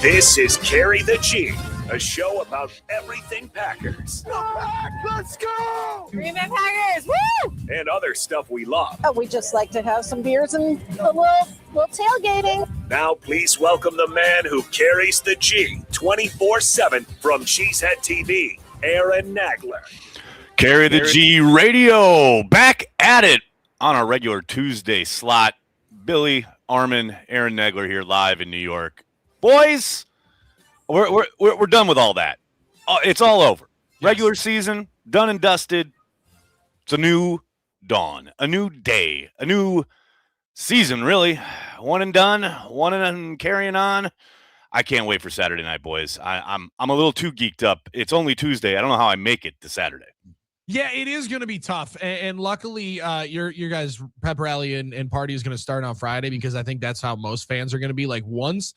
This is Carry the G, a show about everything Packers. Let's go! Green Bay Packers, woo! And other stuff we love. Oh, we just like to have some beers and a little tailgating. Now please welcome the man who carries the G 24/7 from Cheesehead TV, Armen Nagler. Carry the G Radio, back at it on our regular Tuesday slot. Billy, Armen, Aaron Nagler here live in New York. Boys, we're done with all that. It's all over. Yes. Regular season, done and dusted. It's a new dawn, a new day, a new season, really. One and done, one and carrying on. I can't wait for Saturday night, boys. I'm a little too geeked up. It's only Tuesday. I don't know how I make it to Saturday. Yeah, it is going to be tough. And luckily, your guys' pep rally and party is going to start on Friday, because I think that's how most fans are going to be. Like once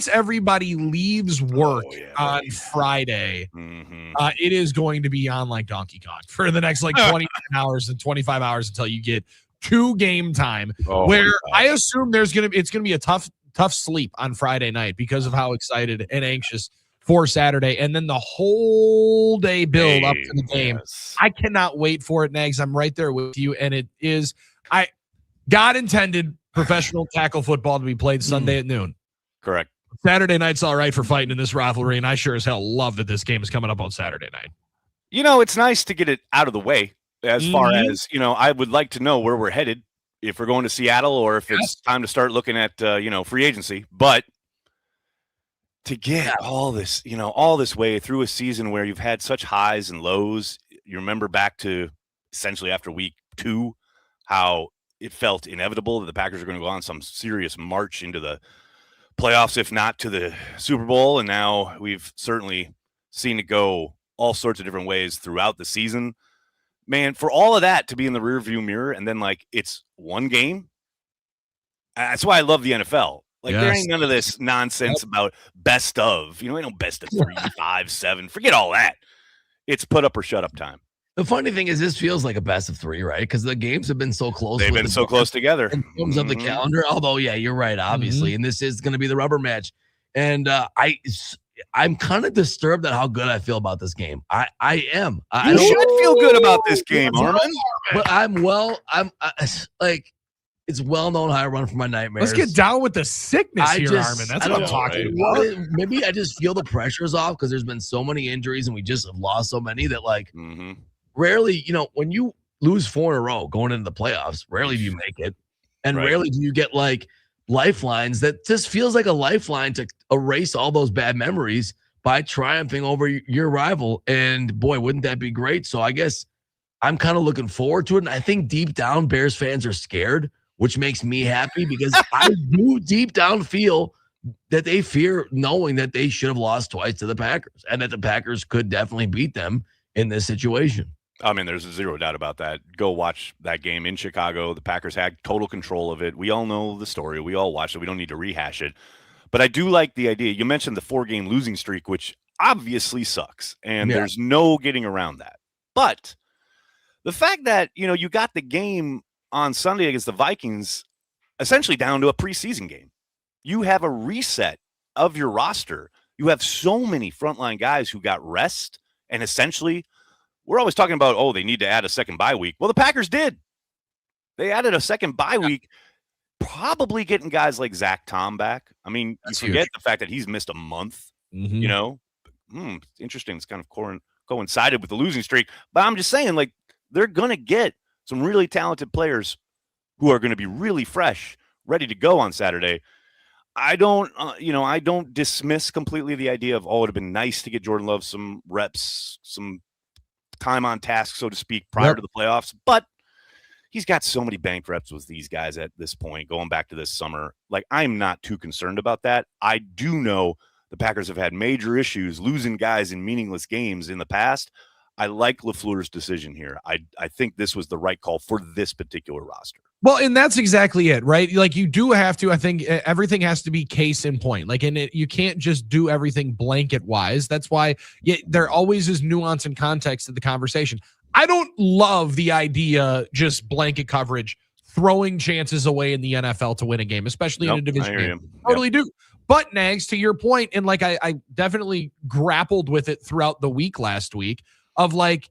everybody leaves work on Friday, it is going to be on like Donkey Kong for the next like 29 hours and 25 hours until you get to game time, where I assume it's going to be a tough sleep on Friday night because of how excited and anxious for Saturday, and then the whole day build up to the game. Yes. I cannot wait for it, Nags. I'm right there with you, and it is God intended professional tackle football to be played Sunday at noon. Correct. Saturday night's all right for fighting in this rivalry, and I sure as hell love that this game is coming up on Saturday night. You know, it's nice to get it out of the way as far as, I would like to know where we're headed, if we're going to Seattle or if it's time to start looking at, free agency. But to get all this way through a season where you've had such highs and lows, you remember back to essentially after week 2, how it felt inevitable that the Packers are going to go on some serious march into the playoffs, if not to the Super Bowl. And now we've certainly seen it go all sorts of different ways throughout the season. Man, for all of that to be in the rearview mirror, and then like it's one game. That's why I love the NFL. Like there ain't none of this nonsense about best of, ain't no best of 3, 5, 7. Forget all that. It's put up or shut up time. The funny thing is, this feels like a best of 3, right? Because the games have been so close. They've been so close together in terms of the calendar. Although, yeah, you're right, obviously. And this is going to be the rubber match. And I'm kind of disturbed at how good I feel about this game. I am. You should feel good about this game, Armen. But it's well known how I run from my nightmares. Let's get down with the sickness here, Armen. That's what I'm talking about. Maybe I just feel the pressure's off because there's been so many injuries and we just have lost so many that rarely, when you lose 4 in a row going into the playoffs, rarely do you make it. And rarely do you get like lifelines that just feels like a lifeline to erase all those bad memories by triumphing over your rival. And boy, wouldn't that be great? So I guess I'm kind of looking forward to it. And I think deep down Bears fans are scared, which makes me happy because I do deep down feel that they fear knowing that they should have lost twice to the Packers and that the Packers could definitely beat them in this situation. I mean, there's zero doubt about that. Go watch that game in Chicago. The Packers had total control of it. We all know the story. We all watched it. We don't need to rehash it. But I do like the idea. You mentioned the 4-game losing streak, which obviously sucks, and there's no getting around that. But the fact that, you got the game on Sunday against the Vikings essentially down to a preseason game. You have a reset of your roster. You have so many frontline guys who got rest, and essentially we're always talking about, they need to add a second bye week. Well, the Packers did. They added a second bye week, probably getting guys like Zach Tom back. I mean, you forget the fact that he's missed a month, interesting. It's kind of coincided with the losing streak, but I'm just saying, like, they're going to get some really talented players who are going to be really fresh, ready to go on Saturday. I don't dismiss completely the idea of, it would have been nice to get Jordan Love some reps, some time on task, so to speak, prior to the playoffs. But he's got so many banked reps with these guys at this point, going back to this summer. Like, I'm not too concerned about that. I do know the Packers have had major issues losing guys in meaningless games in the past. I like LaFleur's decision here. I think this was the right call for this particular roster. Well, and that's exactly it, right? Like, you do have to, I think everything has to be case in point. Like, you can't just do everything blanket wise. That's why there always is nuance and context to the conversation. I don't love the idea just blanket coverage throwing chances away in the NFL to win a game, especially in a division game. Totally do. But Nags, to your point, and like I definitely grappled with it throughout the week last week of like,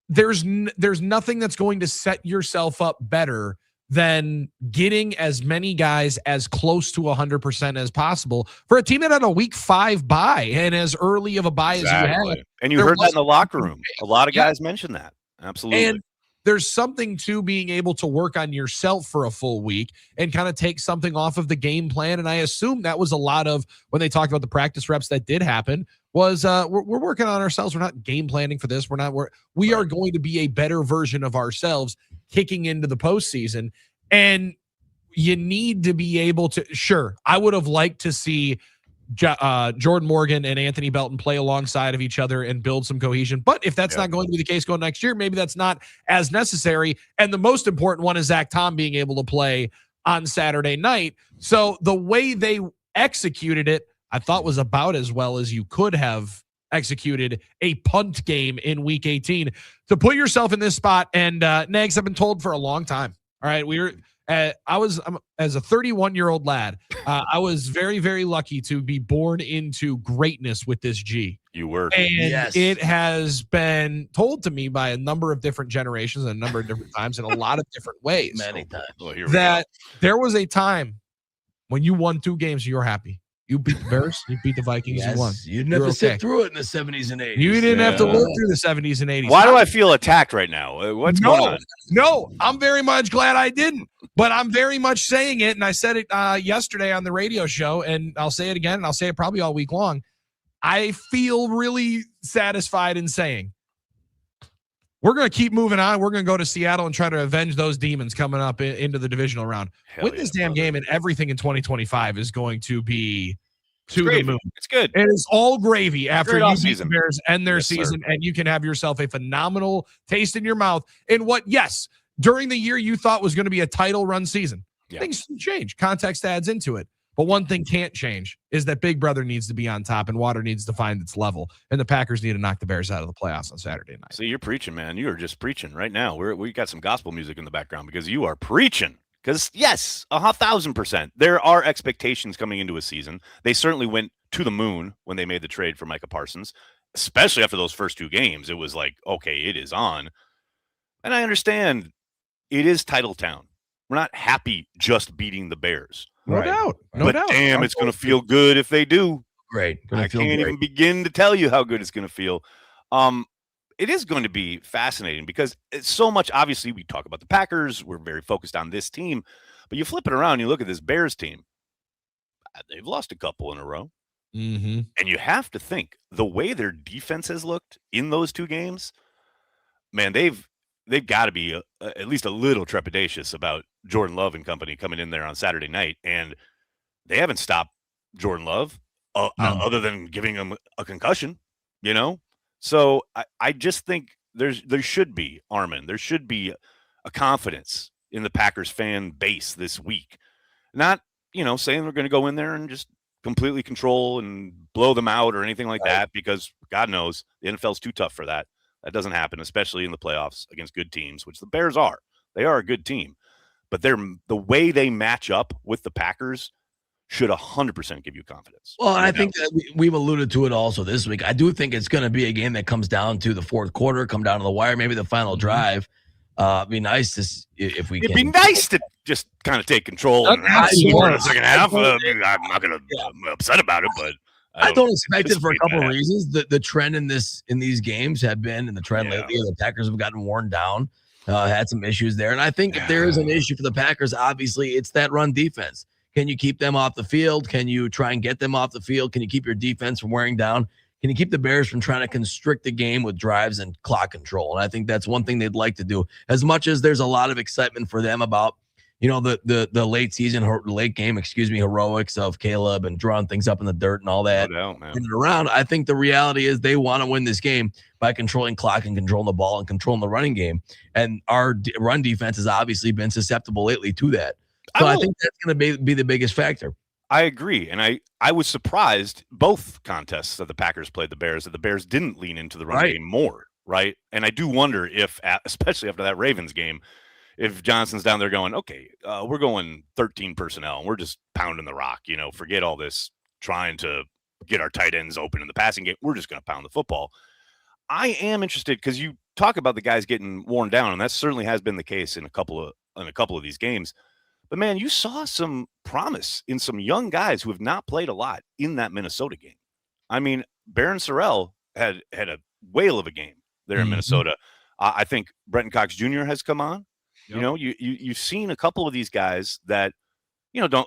there's nothing that's going to set yourself up better than getting as many guys as close to 100% as possible for a team that had a week 5 bye and as early of a bye as you had. And you heard that in the locker room. A lot of guys mentioned that. Absolutely. And there's something to being able to work on yourself for a full week and kind of take something off of the game plan. And I assume that was a lot of when they talked about the practice reps that did happen was we're working on ourselves. We're not game planning for this. We are going to be a better version of ourselves kicking into the postseason. And you need to be able to, sure, I would have liked to see Jordan Morgan and Anthony Belton play alongside of each other and build some cohesion. But if that's not going to be the case going next year, maybe that's not as necessary. And the most important one is Zach Tom being able to play on Saturday night. So the way they executed it, I thought was about as well as you could have executed a punt game in week 18 to put yourself in this spot. And Nags, I've been told for a long time. All right. I'm as a 31-year-old lad, I was very, very lucky to be born into greatness with this G. You were. And it has been told to me by a number of different generations and a number of different times in a lot of different ways. Many times. That there was a time when you won 2 games, you were happy. You beat the Bears, you beat the Vikings, you won. You didn't have to sit through it in the 70s and 80s. You didn't have to live through the 70s and 80s. Why do I feel attacked right now? What's going on? No, I'm very much glad I didn't. But I'm very much saying it, and I said it yesterday on the radio show, and I'll say it again, and I'll say it probably all week long. I feel really satisfied in saying we're going to keep moving on. We're going to go to Seattle and try to avenge those demons coming up into the divisional round. Win this damn game, and everything in 2025 is going to be to the moon. It's good. It is all gravy after you beat the Bears end their season, sir. and you can have yourself a phenomenal taste in your mouth in what, yes, during the year you thought was going to be a title run season. Things change. Context adds into it. But one thing can't change is that Big Brother needs to be on top and water needs to find its level. And the Packers need to knock the Bears out of the playoffs on Saturday night. See, you're preaching, man. You are just preaching right now. We got some gospel music in the background because you are preaching. Because, yes, 1,000%. There are expectations coming into a season. They certainly went to the moon when they made the trade for Micah Parsons, especially after those first 2 games. It was like, okay, it is on. And I understand it is title town. We're not happy just beating the Bears. No doubt. But damn, it's going to feel good if they do. Great. I can't even begin to tell you how good it's going to feel. It is going to be fascinating because it's so much. Obviously, we talk about the Packers. We're very focused on this team. But you flip it around, you look at this Bears team. They've lost a couple in a row. Mm-hmm. And you have to think the way their defense has looked in those 2 games, man, they've got to be at least a little trepidatious about Jordan Love and company coming in there on Saturday night. And they haven't stopped Jordan Love other than giving him a concussion, you know? So I just think there should be, Armen, there should be a confidence in the Packers fan base this week. Not, saying we're going to go in there and just completely control and blow them out or anything like that, because God knows the NFL's too tough for that. That doesn't happen, especially in the playoffs against good teams, which the Bears are. They are a good team. But the way they match up with the Packers should 100% give you confidence. Well, I think that we've alluded to it also this week. I do think it's going to be a game that comes down to the fourth quarter, come down to the wire, maybe the final drive. It'd be nice if we It'd be nice to just kind of take control in the second half. I'm not going to be upset about it, but I don't expect it for a couple of reasons. The trend in these games have been, and the trend lately, the Packers have gotten worn down, had some issues there. And I think if there is an issue for the Packers, obviously it's that run defense. Can you keep them off the field? Can you try and get them off the field? Can you keep your defense from wearing down? Can you keep the Bears from trying to constrict the game with drives and clock control? And I think that's one thing they'd like to do. As much as there's a lot of excitement for them about, the late game heroics of Caleb and drawing things up in the dirt and all that. No doubt, man. Around, I think the reality is they want to win this game by controlling clock and controlling the ball and controlling the running game. And our run defense has obviously been susceptible lately to that. So I think that's going to be the biggest factor. I agree. And I was surprised both contests that the Packers played the Bears, that the Bears didn't lean into the run game more, right? And I do wonder if, especially after that Ravens game, if Johnson's down there going, okay, we're going 13 personnel and we're just pounding the rock, forget all this trying to get our tight ends open in the passing game. We're just going to pound the football. I am interested because you talk about the guys getting worn down, and that certainly has been the case in a couple of these games. But man, you saw some promise in some young guys who have not played a lot in that Minnesota game. I mean, Armen Saryan had a whale of a game there in Minnesota. I think Brenton Cox Jr. has come on. Yep. You've seen a couple of these guys that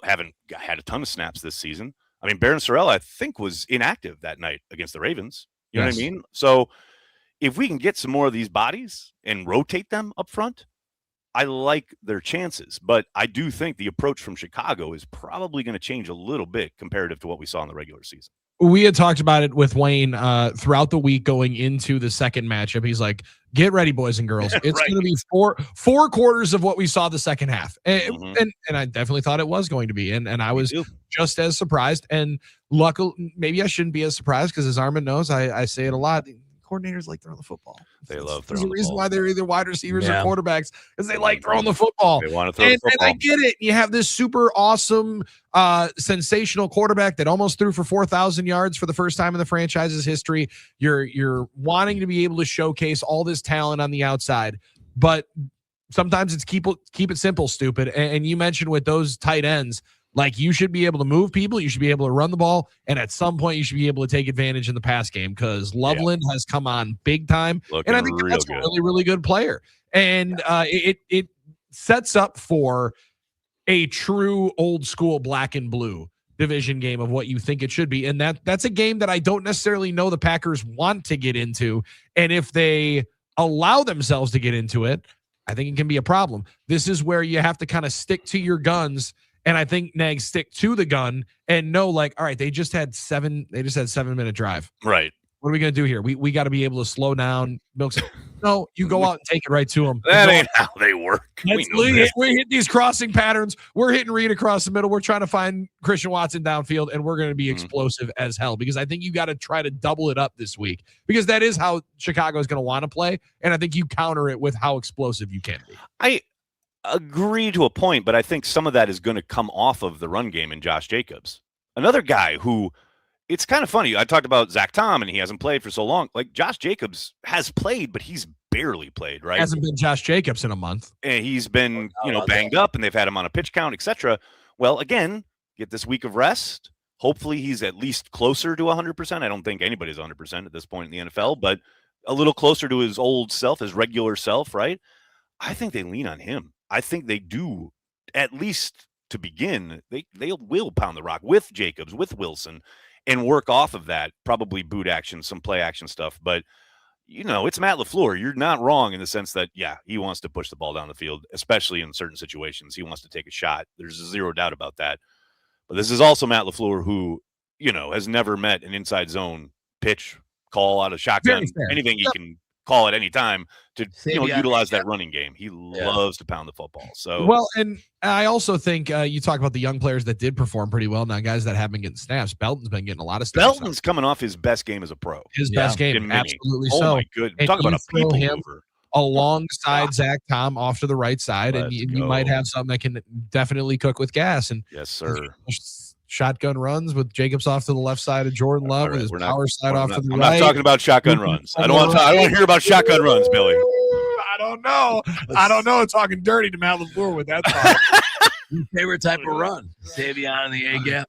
haven't had a ton of snaps this season. I mean, Armen Saryan, I think, was inactive that night against the Ravens. You know what I mean? So if we can get some more of these bodies and rotate them up front, I like their chances. But I do think the approach from Chicago is probably going to change a little bit comparative to what we saw in the regular season. We had talked about it with Wayne throughout the week going into the second matchup. He's like, get ready, boys and girls. It's going to be four quarters of what we saw the second half. And I definitely thought it was going to be. And I was just as surprised. And luckily, maybe I shouldn't be as surprised because as Armen knows, I say it a lot. Coordinators like throwing the football. They love throwing the ball. There's a reason why they're either wide receivers or quarterbacks because they like throwing the football. They want to throw the football. And I get it. You have this super awesome, sensational quarterback that almost threw for 4,000 yards for the first time in the franchise's history. You're wanting to be able to showcase all this talent on the outside, but sometimes it's keep it simple, stupid. And you mentioned with those tight ends, like you should be able to move people, you should be able to run the ball, and at some point you should be able to take advantage in the pass game because Loveland has come on big time, and I think that's a really, really good player. And it sets up for a true old school black and blue division game of what you think it should be, and that's a game that I don't necessarily know the Packers want to get into, and if they allow themselves to get into it, I think it can be a problem. This is where you have to kind of stick to your guns. And I think Nags stick to the gun and know, like, all right, they just had 7-minute drive. Right. What are we going to do here? We got to be able to slow down. No, you go out and take it right to them. That ain't how they work. We're hitting these crossing patterns. We're hitting Reed across the middle. We're trying to find Christian Watson downfield, and we're going to be explosive as hell because I think you got to try to double it up this week because that is how Chicago is going to want to play, and I think you counter it with how explosive you can be. I agree to a point, but I think some of that is going to come off of the run game in Josh Jacobs. Another guy who, it's kind of funny. I talked about Zach Tom, and he hasn't played for so long. Like Josh Jacobs has played, but he's barely played, right? Hasn't been Josh Jacobs in a month. And he's been, banged up, and they've had him on a pitch count, etc. Well, again, get this week of rest. Hopefully he's at least closer to 100%. I don't think anybody's 100% at this point in the NFL, but a little closer to his old self, his regular self, right? I think they lean on him. I think they do, at least to begin, they will pound the rock with Jacobs, with Wilson, and work off of that, probably boot action, some play action stuff. But, it's Matt LaFleur. You're not wrong in the sense that, he wants to push the ball down the field, especially in certain situations. He wants to take a shot. There's zero doubt about that. But this is also Matt LaFleur who, has never met an inside zone pitch, call out of shotgun, anything he can call at any time to utilize that running game. He loves to pound the football. So well, and I also think you talk about the young players that did perform pretty well. Now, guys that have been getting snaps. Belton's been getting a lot of snaps. Belton's coming off his best game as a pro. His best game, absolutely. Oh so. My goodness, talk about a people mover. Alongside Zach Tom off to the right side, and you might have something that can definitely cook with gas. And yes, sir. Shotgun runs with Jacobs off to the left side of Jordan Love with his power side off to the right. I'm not talking about shotgun runs. I don't want to hear about shotgun runs, Billy. I don't know. Talking dirty to Matt LaFleur with that talk. Your favorite type of run? Savion in the A gap.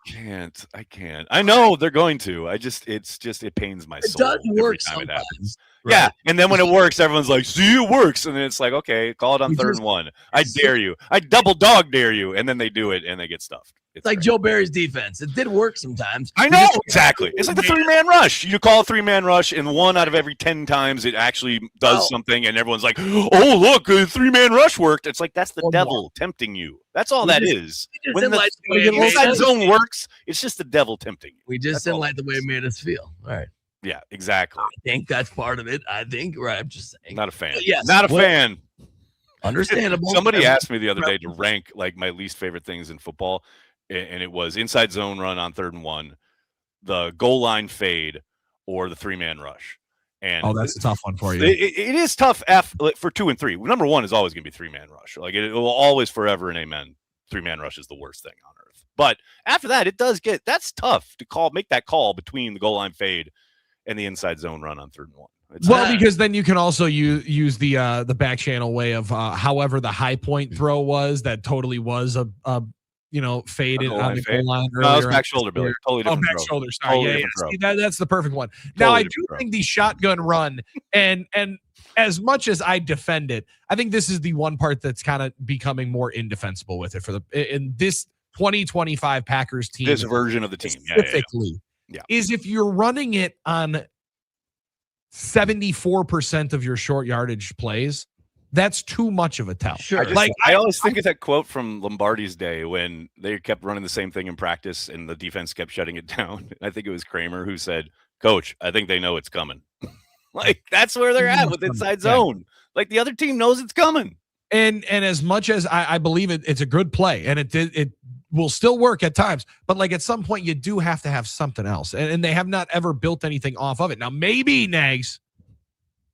I can't. I know they're going to. It pains my soul. It does work sometimes. Right? Yeah, and then when it works, everyone's like, "See, it works," and then it's like, "Okay, call it on 3rd and 1. I dare you. I double dog dare you," and then they do it and they get stuffed. It's like Joe Barry's defense. It did work sometimes. I know, exactly. It's like the 3-man rush. You call a 3-man rush, and 1 out of every 10 times it actually does something, and everyone's like, "Oh, look, the 3-man rush worked." It's like that's the devil tempting you. That's all that is. When the inside zone works, it's just the devil tempting you. We just didn't like the way it made us feel. All right. Yeah, exactly. I think that's part of it. I'm just saying. Not a fan. Yes. Not a fan. Understandable. Somebody asked me the other day to rank like my least favorite things in football, and it was inside zone run on 3rd and 1, the goal line fade, or the 3-man rush. And that's a tough one for you. It is tough for 2 and 3. Number 1 is always going to be 3-man rush. Like it will always forever and amen. 3-man rush is the worst thing on earth. But after that, that's tough to make that call between the goal line fade and the inside zone run on 3rd and 1. Because then you can also use the back channel way of however the high point throw was that totally was a fade on the goal line. No, it was back shoulder, Billy. Totally different. Back shoulder. Sorry. Totally See, that's the perfect one. Now, I do think the shotgun run, and as much as I defend it, I think this is the one part that's kind of becoming more indefensible with it in this 2025 Packers team. This version of the team. Specifically, is if you're running it on 74% of your short yardage plays, that's too much of a tell. Sure. I always think of that quote from Lombardi's day when they kept running the same thing in practice and the defense kept shutting it down. I think it was Kramer who said, "Coach, I think they know it's coming." Like that's where they're at with inside zone. Like the other team knows it's coming. And as much as I believe it's a good play and it will still work at times, but like at some point you do have to have something else. And they have not ever built anything off of it. Now maybe Nags,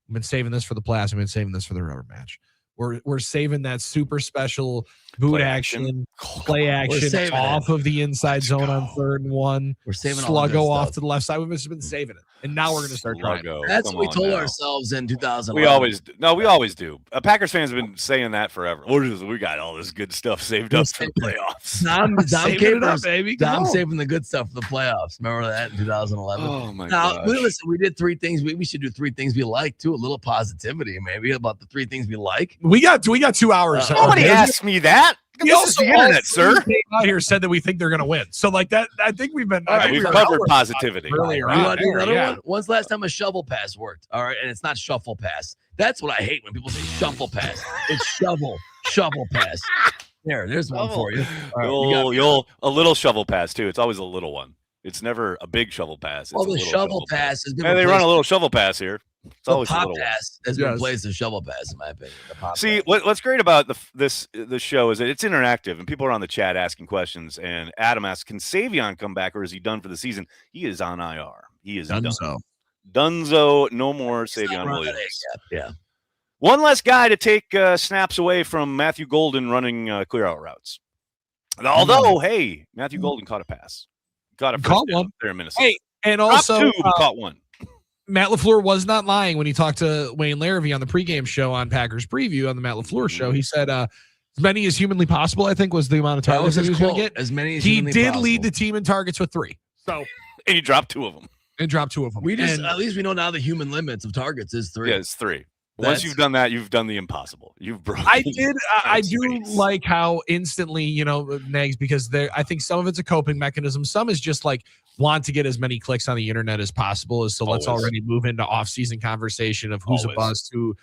I've been saving this for the playoffs. I've been saving this for the rubber match. We're saving that super special boot action, play action off of the inside zone on 3rd and 1. We're saving Sluggo off to the left side. We've just been saving it, and now we're going to start trying. That's what we told ourselves in 2000. We always do. No, we always do. Packers fans have been saying that forever. We got all this good stuff saved up for the playoffs. Dom saving the good stuff for the playoffs. Remember that in 2011? Oh my god! Listen, we did 3 things. We should do 3 things we like too. A little positivity, maybe about the 3 things we like. We got 2 hours. Nobody asked me that. This is the internet, sir. Out here said that we think they're going to win. So like that, I think we've been. We've covered positivity. Earlier. You want to do another one? When's the last time a shovel pass worked? All right, and it's not shuffle pass. That's what I hate when people say shuffle pass. It's shovel pass. There's one for you. Right, a little shovel pass too. It's always a little one. It's never a big shovel pass. It's the shovel pass is. They run a little shovel pass here. It's always pop pass has been replaced the shovel pass, in my opinion. See, what's great about this show is that it's interactive and people are on the chat asking questions. And Adam asks, "Can Savion come back, or is he done for the season?" He is on IR. He is done. Dunzo, no more Savion Williams. Yeah. One less guy to take snaps away from Matthew Golden running clear out routes. Although, hey, Matthew Golden caught a pass. Caught one there in Minnesota. Hey, and also caught one. Matt LaFleur was not lying when he talked to Wayne Larrivee on the pregame show on Packers Preview on the Matt LaFleur show. He said as many as humanly possible, I think, was the amount of targets he was going to get. As many as he did lead the team in targets with 3. So and he dropped 2 of them. At least we know now the human limits of targets is 3. Yeah, it's 3. Once you've done that, you've done the impossible. You've broken. I do like how instantly, Nags, because I think some of it's a coping mechanism. Some is just like want to get as many clicks on the internet as possible. So let's already move into off-season conversation of who's a bust, who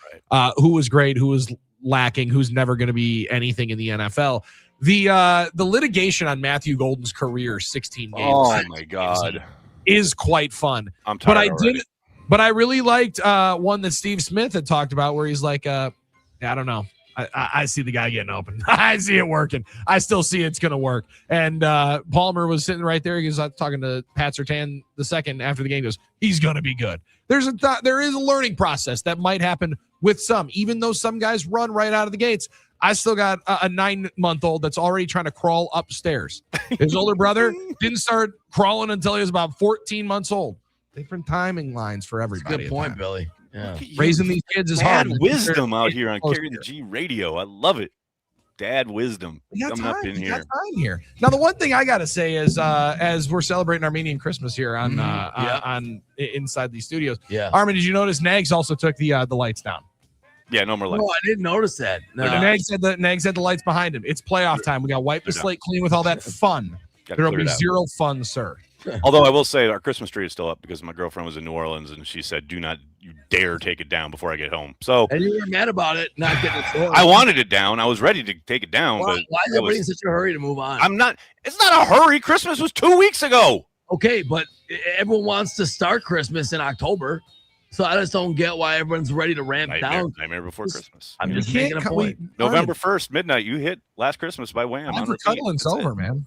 was great, who was lacking, who's never going to be anything in the NFL. The litigation on Matthew Golden's career, 16 games. Oh my God, is quite fun. I'm tired. But I really liked one that Steve Smith had talked about where he's like, I don't know. I see the guy getting open. I see it working. I still see it's going to work. And Palmer was sitting right there. He was talking to Pat Surtain II after the game. He goes, he's going to be good. There is a learning process that might happen with some, even though some guys run right out of the gates. I still got a 9-month-old that's already trying to crawl upstairs. His older brother didn't start crawling until he was about 14 months old. Different timing lines for everybody. Good point, Billy. Yeah. Raising these kids is hard. Dad wisdom out here on Carry the G Radio. I love it. Dad wisdom. Coming up in here. Now, the one thing I got to say is, as we're celebrating Armenian Christmas here on inside these studios, Armin, did you notice Nags also took the lights down? Yeah, no more lights. No, I didn't notice that. No. Nags had the lights behind him. It's playoff time. We got to wipe the slate clean with all that fun. There will be zero fun, sir. Although I will say our Christmas tree is still up because my girlfriend was in New Orleans and she said, "Do not you dare take it down before I get home." So and you were mad about it not getting it down. I wanted it down. I was ready to take it down. But why is everybody in such a hurry to move on? I'm not. It's not a hurry. Christmas was 2 weeks ago. Okay, but everyone wants to start Christmas in October. So I just don't get why everyone's ready to ramp down. Nightmare before Christmas. I'm just making a point. November 1st, midnight. You hit Last Christmas by Wham. Cuddling's over, man.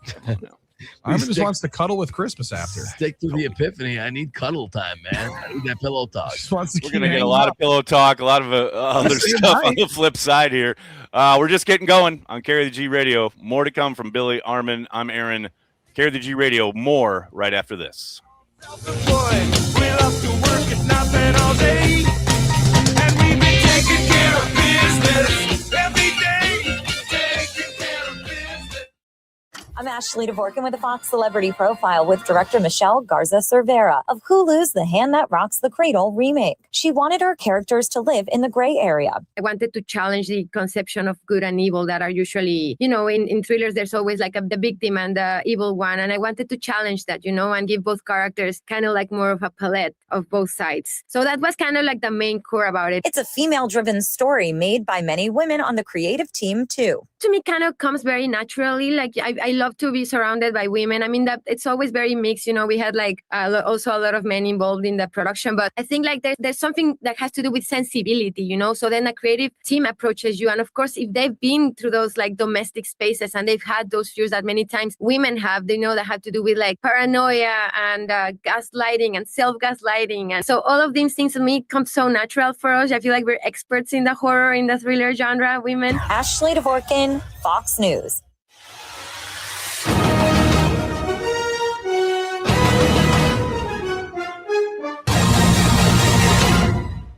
Armen just wants to cuddle with Christmas after. Stick to the epiphany. I need cuddle time, man. I need that pillow talk. We're going to get a lot of pillow talk, a lot of other stuff on the flip side here. We're just getting going on Carry the G Radio. More to come from Billy, Armen. I'm Aaron. Carry the G Radio. More right after this. I'm Ashley Dvorkin with a Fox Celebrity Profile with director Michelle Garza Cervera of Hulu's The Hand That Rocks the Cradle remake. She wanted her characters to live in the gray area. I wanted to challenge the conception of good and evil that are usually, in thrillers, there's always like the victim and the evil one. And I wanted to challenge that, and give both characters kind of like more of a palette of both sides. So that was kind of like the main core about it. It's a female-driven story made by many women on the creative team, too. To me, kind of comes very naturally. Like I love to be surrounded by women. I mean, that it's always very mixed. We had like also a lot of men involved in the production, but I think like there's something that has to do with sensibility, So then a creative team approaches you, and of course, if they've been through those like domestic spaces and they've had those fears that many times women have, they know that have to do with like paranoia and gaslighting and self-gaslighting, and so all of these things to me come so natural for us. I feel like we're experts in the horror, in the thriller genre, women. Ashley Dvorkin, Fox News.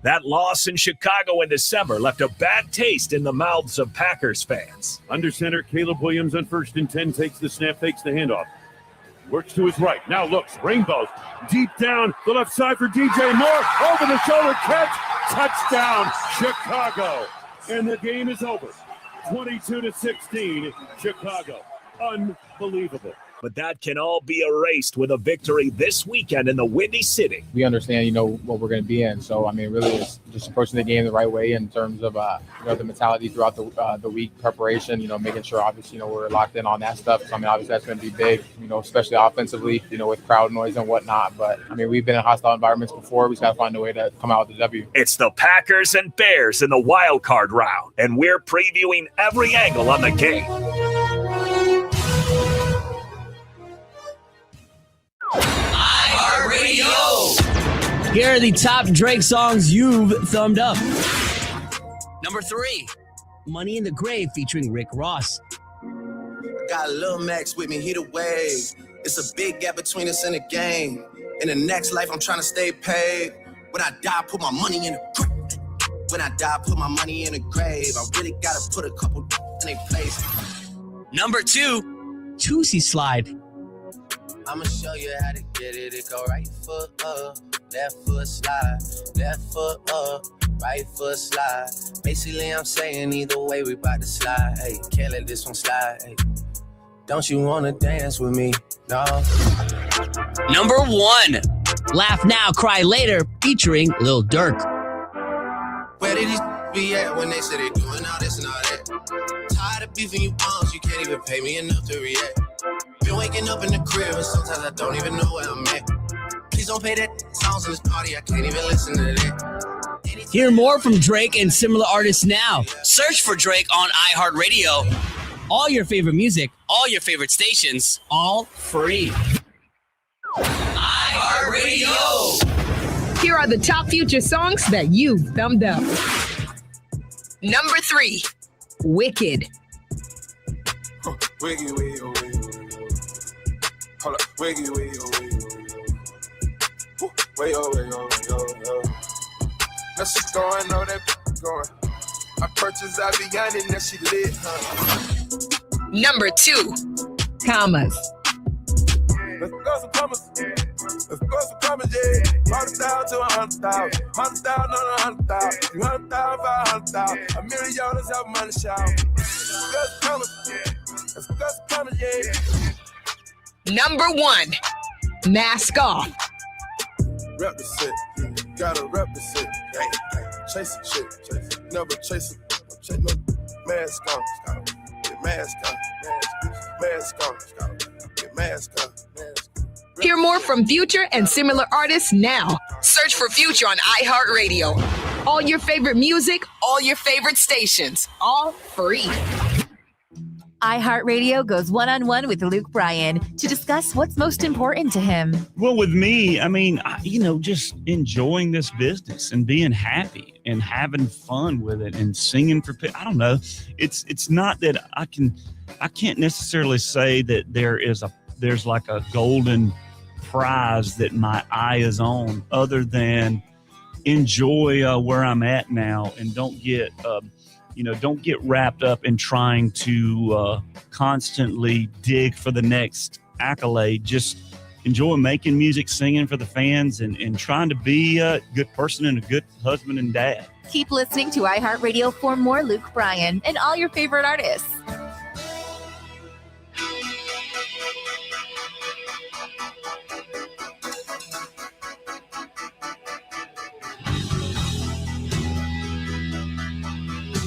That loss in Chicago in December left a bad taste in the mouths of Packers fans. Under center, Caleb Williams on 1st and 10 takes the snap, fakes the handoff. Works to his right. Now looks, rainbows. Deep down the left side for DJ Moore. Over the shoulder catch. Touchdown, Chicago. And the game is over. 22-16, Chicago. Unbelievable. But that can all be erased with a victory this weekend in the Windy City. We understand, what we're going to be in. So, really, it's just approaching the game the right way in terms of, the mentality throughout the week preparation, making sure, obviously, we're locked in on that stuff. So, obviously, that's going to be big, especially offensively, with crowd noise and whatnot. But, we've been in hostile environments before. We just got to find a way to come out with the W. It's the Packers and Bears in the wild card round, and we're previewing every angle on the game. Here are the top Drake songs you've thumbed up. Number 3, Money in the Grave featuring Rick Ross. Got a Lil Max with me, he the wave. It's a big gap between us and the game. In the next life, I'm trying to stay paid. When I die, put my money in the grave. When I die, put my money in the grave. I really gotta put a couple in their place. Number 2, Tootsie Slide. I'ma show you how to get it. It go right foot up, left foot slide, left foot up, right foot slide. Basically, I'm saying either way, we bout to slide. Hey, can't let this one slide. Hey, don't you wanna dance with me? No. Number 1, Laugh Now, Cry Later featuring Lil Durk. Where did these be at when they say they doing all this and all that? Tired of beefing you bums, you can't even pay me enough to react. Been waking up in the crib and sometimes I don't even know where I'm at. Please don't play that songs in this party, I can't even listen to that. Hear more from Drake and similar artists now. Search for Drake on iHeartRadio. All your favorite music, all your favorite stations, all free. iHeartRadio. Here are the top Future songs that you've thumbed up. Number 3, Wicked. Wiggy, wiggy, wiggy. Hold up, wiggy, wiggy, wiggy. Way, oh, way, oh, way, oh. Now she going, know that going. I purchased Avian and now she lit, huh? Number 2, Commas. Let's go some commas. Let's go some commas, yeah. 100,000 to 100,000. 100,000 on 100,000. 200,000 for 100,000. $1 million is how money shout. Let's go some commas. Let's go some commas, yeah. Number 1, Mask Off. Rep the shit, gotta rep the shit. Chase a chick, never chase a no mask on, get mask on, mask on, get mask on. Hear more from Future and similar artists now. Search for Future on iHeartRadio. All your favorite music, all your favorite stations, all free. iHeartRadio goes one-on-one with Luke Bryan to discuss what's most important to him. Well, with me, I mean, just enjoying this business and being happy and having fun with it and singing for people. I don't know. It's not that I can't necessarily say that there's like a golden prize that my eye is on, other than enjoy where I'm at now and don't get wrapped up in trying to constantly dig for the next accolade. Just enjoy making music, singing for the fans, and trying to be a good person and a good husband and dad. Keep listening to iHeartRadio for more Luke Bryan and all your favorite artists.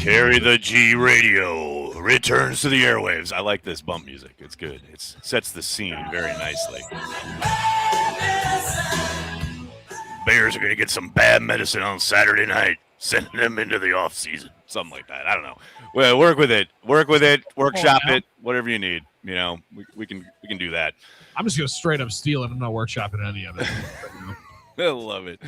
Carry the G Radio returns to the airwaves. I like this bump music. It's good. It sets the scene very nicely. Bears are going to get some bad medicine on Saturday night, sending them into the off season. Something like that. I don't know. Well, work with it. Workshop it. Whatever you need. We can do that. I'm just going to straight up steal it. I'm not workshopping any of it. I love it.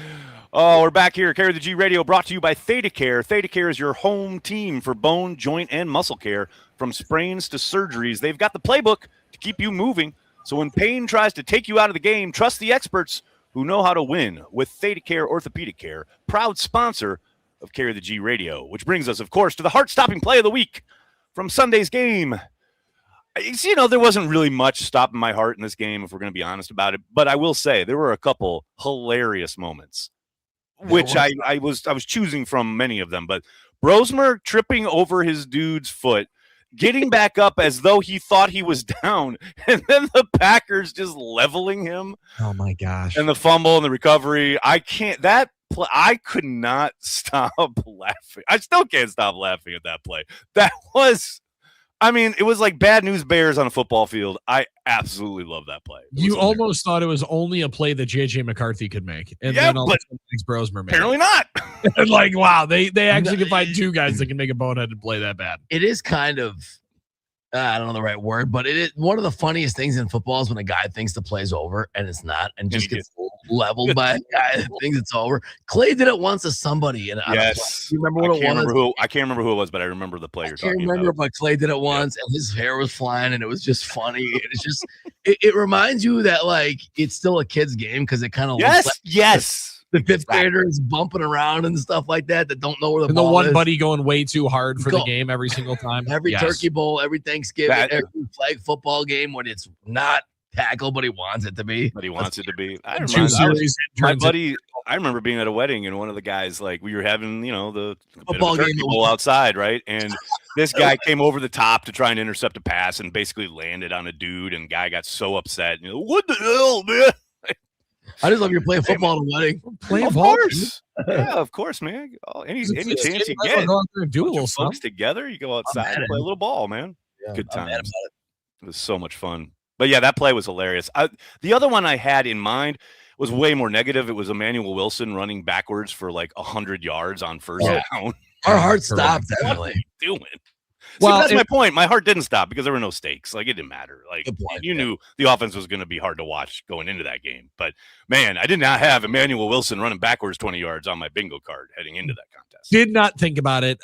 Oh, we're back here. Carry the G Radio brought to you by ThedaCare. ThedaCare is your home team for bone, joint, and muscle care. From sprains to surgeries, they've got the playbook to keep you moving. So when pain tries to take you out of the game, trust the experts who know how to win with ThedaCare Orthopedic Care, proud sponsor of Carry the G Radio, which brings us, of course, to the heart-stopping play of the week from Sunday's game. There wasn't really much stopping my heart in this game, if we're going to be honest about it. But I will say there were a couple hilarious moments, which I was choosing from many of them. But Brosmer tripping over his dude's foot, getting back up as though he thought he was down, and then the Packers just leveling him. Oh my gosh! And the fumble and the recovery. I could not stop laughing. I still can't stop laughing at that play. It was like Bad News Bears on a football field. I absolutely love that play. You almost thought it was only a play that J.J. McCarthy could make. And then all of a sudden, Brosmer made apparently not. And wow, they actually can find two guys that can make a boneheaded play that bad. It is kind of, I don't know the right word, but it is one of the funniest things in football is when a guy thinks the play's over and it's not, and just gets leveled by a guy that thinks it's over. Clay did it once to somebody. And yes. You remember what it was? I can't remember who it was, but I remember the player talking about it. I can't remember, but Clay did it once, and his hair was flying, and it was just funny. And it's just, it reminds you that, it's still a kid's game, because it kind of looks like the fifth graders bumping around and stuff like that don't know where the ball is. The one buddy going way too hard for the game every single time. Every Turkey Bowl, every Thanksgiving, every flag football game when it's not tackle, but he wants it to be. I remember being at a wedding, and one of the guys, we were having, the football game bowl outside, right? And this guy came over the top to try and intercept a pass and basically landed on a dude, and the guy got so upset. What the hell, man? I just love you're playing football at a wedding. Of course. Yeah, of course, man. Any chance you get, go out there and do a little folks together, you go outside and play a little ball, man. Yeah, good times. It was so much fun. But yeah, that play was hilarious. The other one I had in mind was way more negative. It was Emmanuel Wilson running backwards for 100 yards on first down. Our heart stopped. Definitely. What are you doing? That's my point. My heart didn't stop because there were no stakes. It didn't matter. You knew the offense was going to be hard to watch going into that game. But, man, I did not have Emmanuel Wilson running backwards 20 yards on my bingo card heading into that contest. Did not think about it.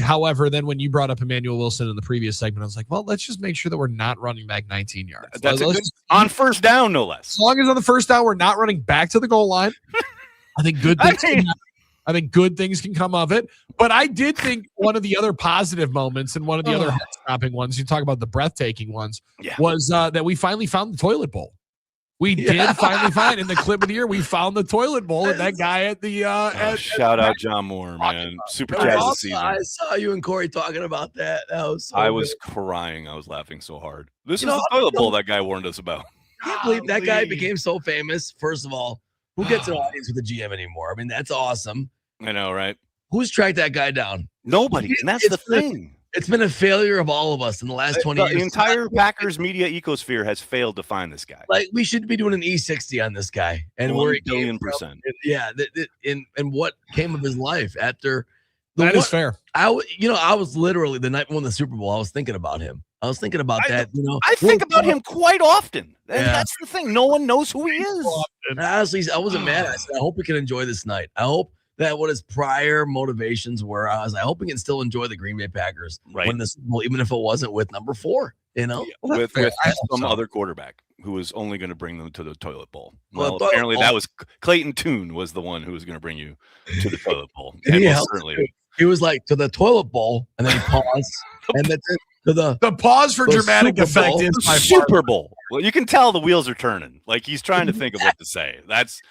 However, then when you brought up Emmanuel Wilson in the previous segment, I was like, well, let's just make sure that we're not running back 19 yards. That's on first down, no less. As long as on the first down we're not running back to the goal line, I think good things I think good things can come of it. But I did think one of the other positive moments and one of the other heart-stopping ones, you talk about the breathtaking ones, was that we finally found the toilet bowl. We did finally find in the clip of the year, we found the toilet bowl and that guy at the shout out John Moore, man. Super Jazz this season. I saw you and Corey talking about that. That was so I was crying. I was laughing so hard. This is the toilet bowl that guy warned us about. I can't believe that guy became so famous. First of all, who gets an audience with the GM anymore? I mean, that's awesome. I know, right? Who's tracked that guy down? Nobody. And that's the thing. It's been a failure of all of us in the last 20 years. The entire Packers media ecosphere has failed to find this guy. We should be doing an E60 on this guy. And 1 billion %. Yeah. And what came of his life after That is fair. I was literally the night when the Super Bowl, I was thinking about him. I was thinking about that. I think about him quite often. And that's the thing. No one knows who he is. And honestly, I wasn't mad. I said, I hope he can enjoy this night. I hope that what his prior motivations were. I hope he can still enjoy the Green Bay Packers win the Super Bowl, even if it wasn't with number 4. With some other quarterback who was only going to bring them to the toilet bowl. Well, apparently that was Clayton Tune was the one who was going to bring you to the toilet bowl. And he was like to the toilet bowl, and then he paused, and then to the pause for dramatic effect is my Super Bowl. Well, you can tell the wheels are turning. Like he's trying to think of what to say. That's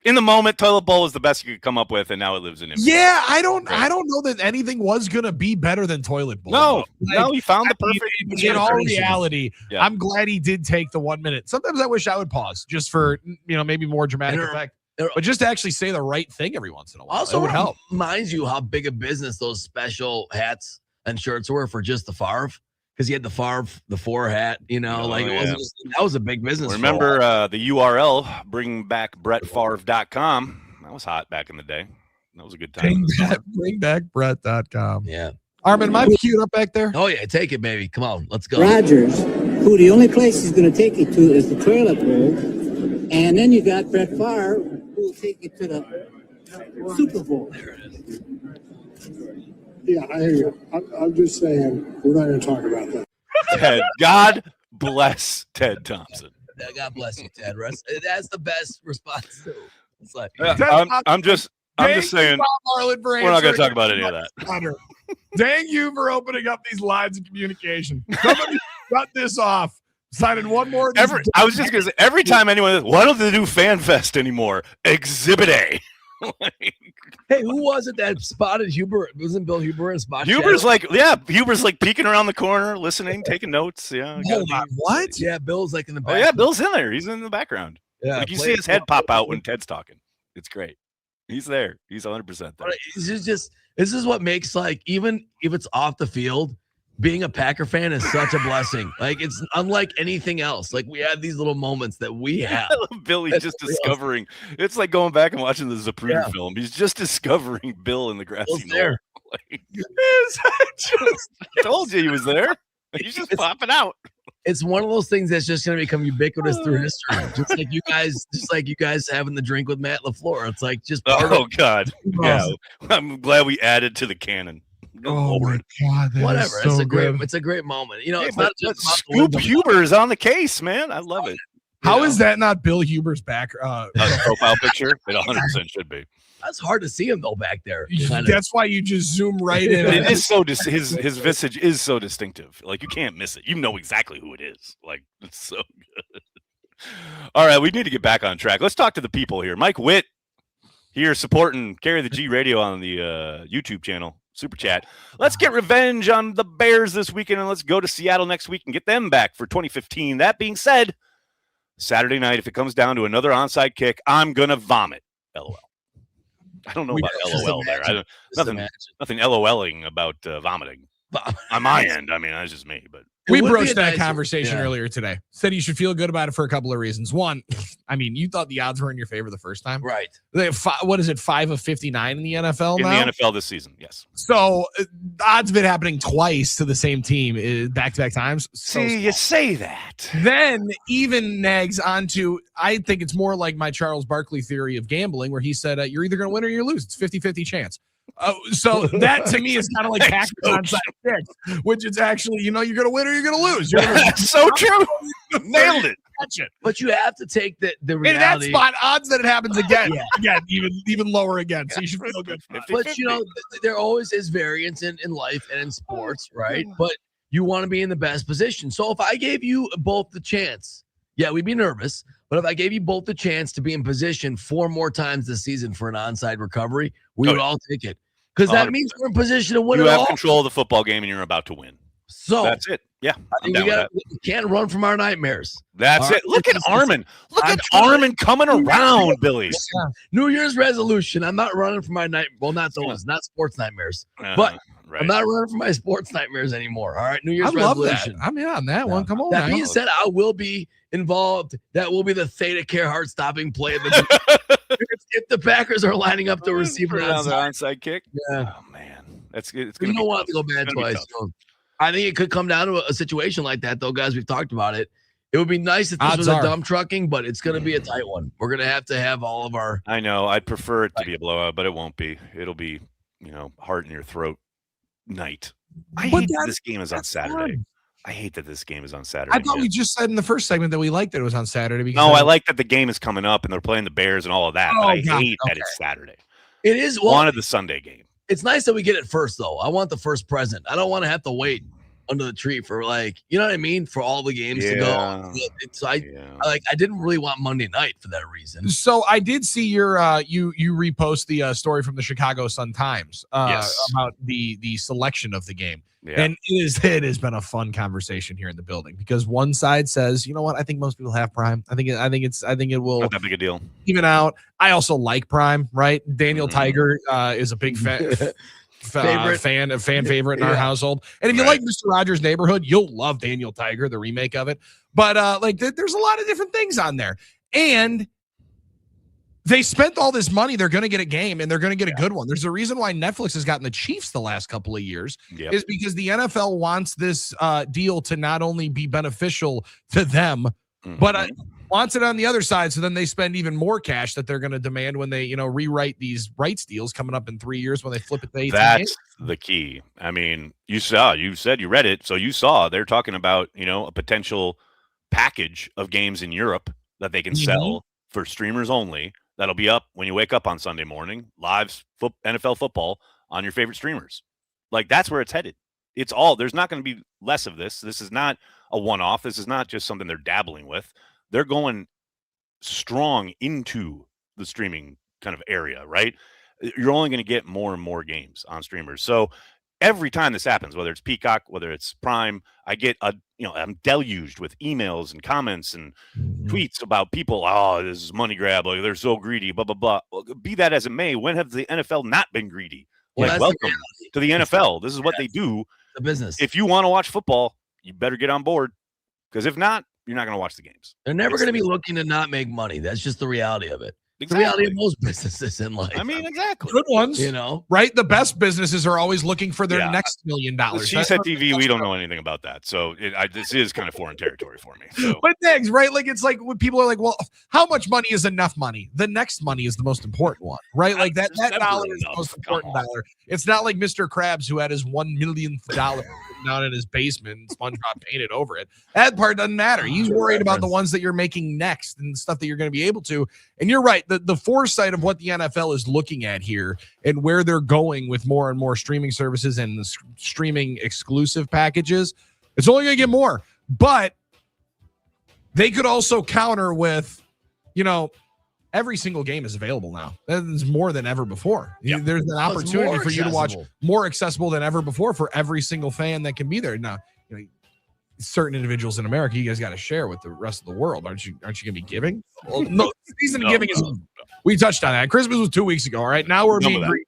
in the moment, toilet bowl is the best you could come up with, and now it lives in him. Yeah, I don't know that anything was gonna be better than toilet bowl. No, he found the perfect. In all reality, I'm glad he did take the 1 minute. Sometimes I wish I would pause just for maybe more dramatic effect, but just to actually say the right thing every once in a while. Also, it would help. Reminds you how big a business those special hats and shirts were for just the Favre. Because he had the Favre, the 4 hat, it wasn't just, that was a big business. Remember the URL, bringbackbrettfavre.com. That was hot back in the day. That was a good time. Bringbackbrett.com. Yeah. Armin, am I queued up back there? Oh, yeah. Take it, baby. Come on. Let's go. Rodgers, who the only place he's going to take you to is the toilet bowl. And then you got Brett Favre, who will take you to the Super Bowl. There it is. Yeah, I hear you. I'm just saying, we're not going to talk about that. Ted, God bless Ted Thompson. God bless you, Ted. That's the best response too. It's like I'm just saying we're not going to talk about any of that. Dang you for opening up these lines of communication. Somebody cut this off. Signing one more. I was just going to say, every time anyone says, why don't they do Fan Fest anymore? Exhibit A. Hey, who was it that spotted Huber? Wasn't Bill Huber and spotted? Huber's like peeking around the corner, listening, taking notes. Yeah. What? Yeah, Bill's like in the back. Oh yeah, Bill's in there. He's in the background. Yeah, like you see his head pop out when Ted's talking. It's great. He's there. He's 100% there. This is what makes, like, even if it's off the field, being a Packer fan is such a blessing. Like, it's unlike anything else. Like, we have these little moments that we have. Billy just discovering. It's like going back and watching the Zapruder film. He's just discovering Bill in the grassy knoll. Like, I told you he was there. He's just popping out. It's one of those things that's just going to become ubiquitous through history. Just like you guys having the drink with Matt LaFleur. It's like just God. Yeah. I'm glad we added to the canon. Oh my God! Whatever. It's a great moment. It's not just Scoop Huber is on the case, man. I love it. How is that not Bill Huber's back profile picture? It 100% should be. That's hard to see him though back there. That's why you just zoom right in. It is so his visage is so distinctive. Like you can't miss it. You know exactly who it is. Like it's so good. All right, we need to get back on track. Let's talk to the people here. Mike Witt here supporting Carry the G Radio on the YouTube channel. Super chat. Let's get revenge on the Bears this weekend, and let's go to Seattle next week and get them back for 2015. That being said, Saturday night, if it comes down to another onside kick, I'm gonna vomit. LOL. I don't know about LOL there. Nothing LOLing about vomiting on my end. I mean, that's just me. But we broached that conversation earlier today. Said you should feel good about it for a couple of reasons. One, I mean, you thought the odds were in your favor the first time, right? What is it, 5 of 59 in the NFL now? In the NFL this season, yes. So odds of it happening twice to the same team back-to-back times. You say that. Then even nags onto, I think it's more like my Charles Barkley theory of gambling, where he said, you're either going to win or you lose. It's 50-50 chance. So that to me is kind of like Packers onside kicks, which is actually, you're going to win or you're going to lose. That's so true. Nailed it. But you have to take the reality. In that spot, odds that it happens again, even lower again. So you should feel good. But there always is variance in life and in sports, right? But you want to be in the best position. So if I gave you both the chance, we'd be nervous. But if I gave you both the chance to be in position 4 more times this season for an onside recovery, we would all take it. Because that means we're in position to win it all. You have control of the football game and you're about to win. So that's it. Yeah. I think we can't run from our nightmares. That's it. Look at Armen. Look at Armen coming around, Billy. New Year's resolution. I'm not running from my not those, not sports nightmares. But I'm not running from my sports nightmares anymore. All right. New Year's resolution. I'm in on that one. Come on. That being said, I will be involved. That will be the Theta Care heart stopping play of the if the Packers are lining up to receive an another onside kick. Yeah. Oh man, it's You gonna don't want it to go bad twice. So I think it could come down to a situation like that, though, guys. We've talked about it. It would be nice if this was a dumb trucking, but it's going to be a tight one. We're going to have all of our. I know. I'd prefer it to be a blowout, but it won't be. It'll be, heart in your throat night. I hate that this game is on Saturday. I hate that this game is on Saturday. I thought we just said in the first segment that we liked that it was on Saturday. Because no, I like that the game is coming up and they're playing the Bears and all of that. But I hate that it's Saturday. It is. Well, wanted the Sunday game. It's nice that we get it first, though. I want the first present. I don't want to have to wait under the tree for you know what I mean, for all the games to go. I didn't really want Monday night for that reason. So I did see your you repost the story from the Chicago Sun-Times about the selection of the game. Yeah. And it has been a fun conversation here in the building because one side says, you know what, I think most people have Prime. I think it will not that big a deal. Even out. I also like Prime, right? Daniel Tiger is a big fan. Fan favorite in our household. And if you like Mr. Rogers' Neighborhood, you'll love Daniel Tiger, the remake of it. But there's a lot of different things on there. And they spent all this money. They're going to get a game, and they're going to get a good one. There's a reason why Netflix has gotten the Chiefs the last couple of years is because the NFL wants this deal to not only be beneficial to them, but wants it on the other side. So then they spend even more cash that they're going to demand when they, rewrite these rights deals coming up in 3 years when they flip it to 18 That's the key. I mean, you said you read it. So you saw they're talking about, a potential package of games in Europe that they can sell for streamers only. That'll be up when you wake up on Sunday morning, live NFL football on your favorite streamers. That's where it's headed. It's all, there's not going to be less of this. This is not a one-off. This is not just something they're dabbling with. They're going strong into the streaming kind of area, right? You're only going to get more and more games on streamers. So every time this happens, whether it's Peacock, whether it's Prime, I get I'm deluged with emails and comments and tweets about people. Oh, this is money grab. They're so greedy, blah, blah, blah. Well, be that as it may, when have the NFL not been greedy? Welcome to the NFL. This is what they do. The business. If you want to watch football, you better get on board. Because if not, you're not going to watch the games. They're never going to be looking to not make money. That's just the reality of it. Exactly. The reality of most businesses in life. I mean, exactly. Good ones. Right? The best businesses are always looking for their next $1 million. She said TV, we don't know anything about that. So this is kind of foreign territory for me. So. But things, right? It's like when people are like, well, how much money is enough money? The next money is the most important one, right? That dollar is the most important dollar. It's not like Mr. Krabs who had his $1 millionth down in his basement and SpongeBob painted over it. That part doesn't matter. He's worried about the ones that you're making next and the stuff that you're going to be able to. And you're right. The foresight of what the NFL is looking at here and where they're going with more and more streaming services and the streaming exclusive packages, it's only going to get more. But they could also counter with, every single game is available now. That's more than ever before. Yep. There's an opportunity for you to watch more accessible than ever before for every single fan that can be there. Now, certain individuals in America, you guys got to share with the rest of the world. Aren't you going to be giving? Well, no, the season of giving is. We touched on that. Christmas was 2 weeks ago. All right, now we're being greedy.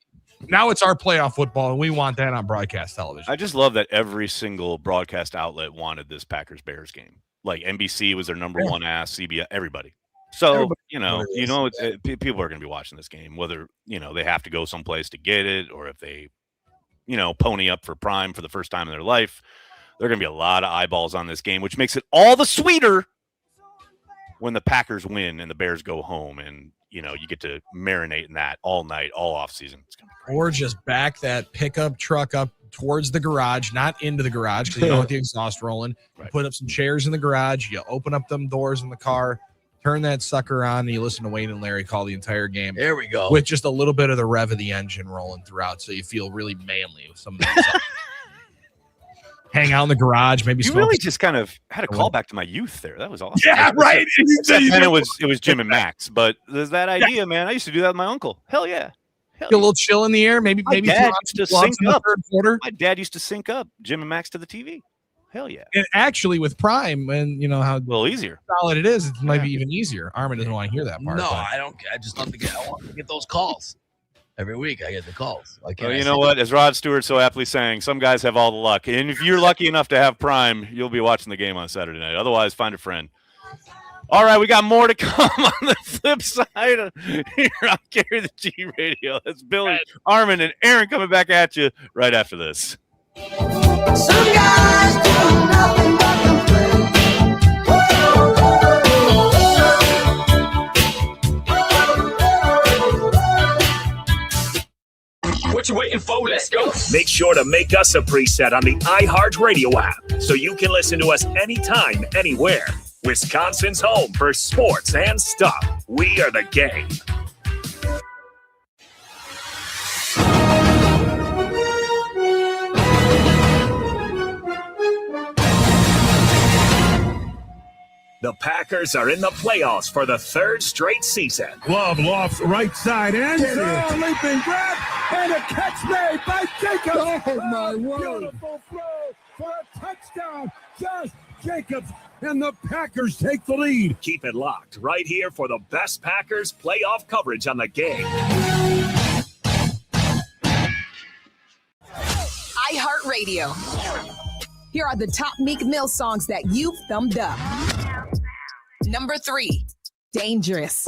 Now it's our playoff football, and we want that on broadcast television. I just love that every single broadcast outlet wanted this Packers-Bears game. Like NBC was their number one ask, CBS, everybody. So, people are going to be watching this game, whether, they have to go someplace to get it or if they, pony up for Prime for the first time in their life. There are going to be a lot of eyeballs on this game, which makes it all the sweeter when the Packers win and the Bears go home and, you get to marinate in that all night, all off season. Or just back that pickup truck up towards the garage, not into the garage because you don't want the exhaust rolling. Right. Put up some chairs in the garage. You open up them doors in the car. Turn that sucker on, and you listen to Wayne and Larry call the entire game. There we go. With just a little bit of the rev of the engine rolling throughout, so you feel really manly with some of that. Hang out in the garage, maybe. You really just kind of had a callback to my youth there. That was awesome. Yeah, right. And it was Jim and Max, but there's that idea, man. I used to do that with my uncle. Hell yeah. Get a little chill in the air, maybe. My dad used to sync up. My dad used to sync up Jim and Max to the TV. Hell yeah. And actually with Prime, and how a little easier solid it is, it might be even easier. Armin doesn't want to hear that part. No, I don't. I just love to I want to get those calls. Every week I get the calls. Well, you know what? As Rod Stewart so aptly saying, some guys have all the luck. And if you're lucky enough to have Prime, you'll be watching the game on Saturday night. Otherwise, find a friend. All right, we got more to come on the flip side here on Carry the G Radio. That's Billy, Armen, and Aaron coming back at you right after this. Some guys do nothing but complain. What you waiting for? Let's go. Make sure to make us a preset on the iHeartRadio app so you can listen to us anytime, anywhere. Wisconsin's home for sports and stuff. We are the game. The Packers are in the playoffs for the third straight season. Glove lofts right side and leaping grab and a catch made by Jacobs. Oh, my word. Beautiful throw for a touchdown. Josh Jacobs and the Packers take the lead. Keep it locked right here for the best Packers playoff coverage on the game. iHeartRadio. Here are the top Meek Mill songs that you've thumbed up. Number 3, Dangerous.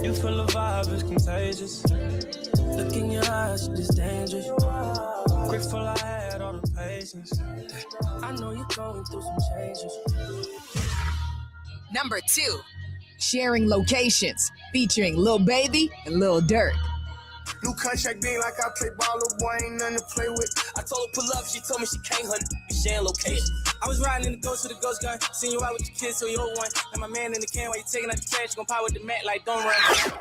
You feel the vibe is contagious. Look in your eyes, it's dangerous. Grateful I had all the patience. I know you're going through some changes. Number 2, Sharing Locations, featuring Lil Baby and Lil Durk. New contract being like I play ball, little boy ain't nothing to play with. I told her pull up, she told me she can't hunt. We sharing location. I was riding in the ghost with the ghost gun. Seen you out with your kids, so you hold one. And my man in the can while you taking out the trash, gon' power with the mat like don't run.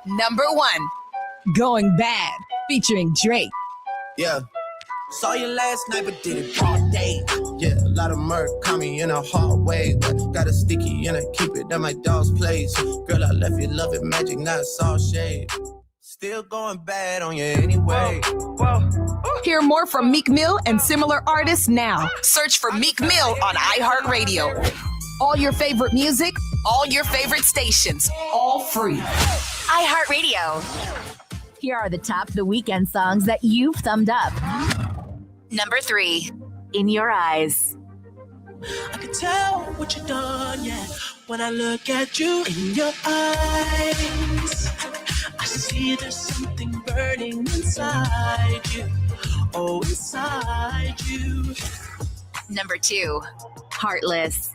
Number 1, Going Bad, featuring Drake. Yeah. Saw you last night, but did it all day. Yeah, a lot of murk caught me in a hard way. But got a sticky and I keep it at my dog's place. Girl, I left you loving magic, not all shade. Still going bad on you anyway. Whoa. Hear more from Meek Mill and similar artists now. Search for Meek Mill on iHeartRadio. All your favorite music, all your favorite stations, all free. iHeartRadio. Here are the top of the weekend songs that you've thumbed up. Number 3, In Your Eyes. I can tell what you've done, yeah. When I look at you in your eyes, I see there's something burning inside you. Oh, inside you. Number 2, Heartless.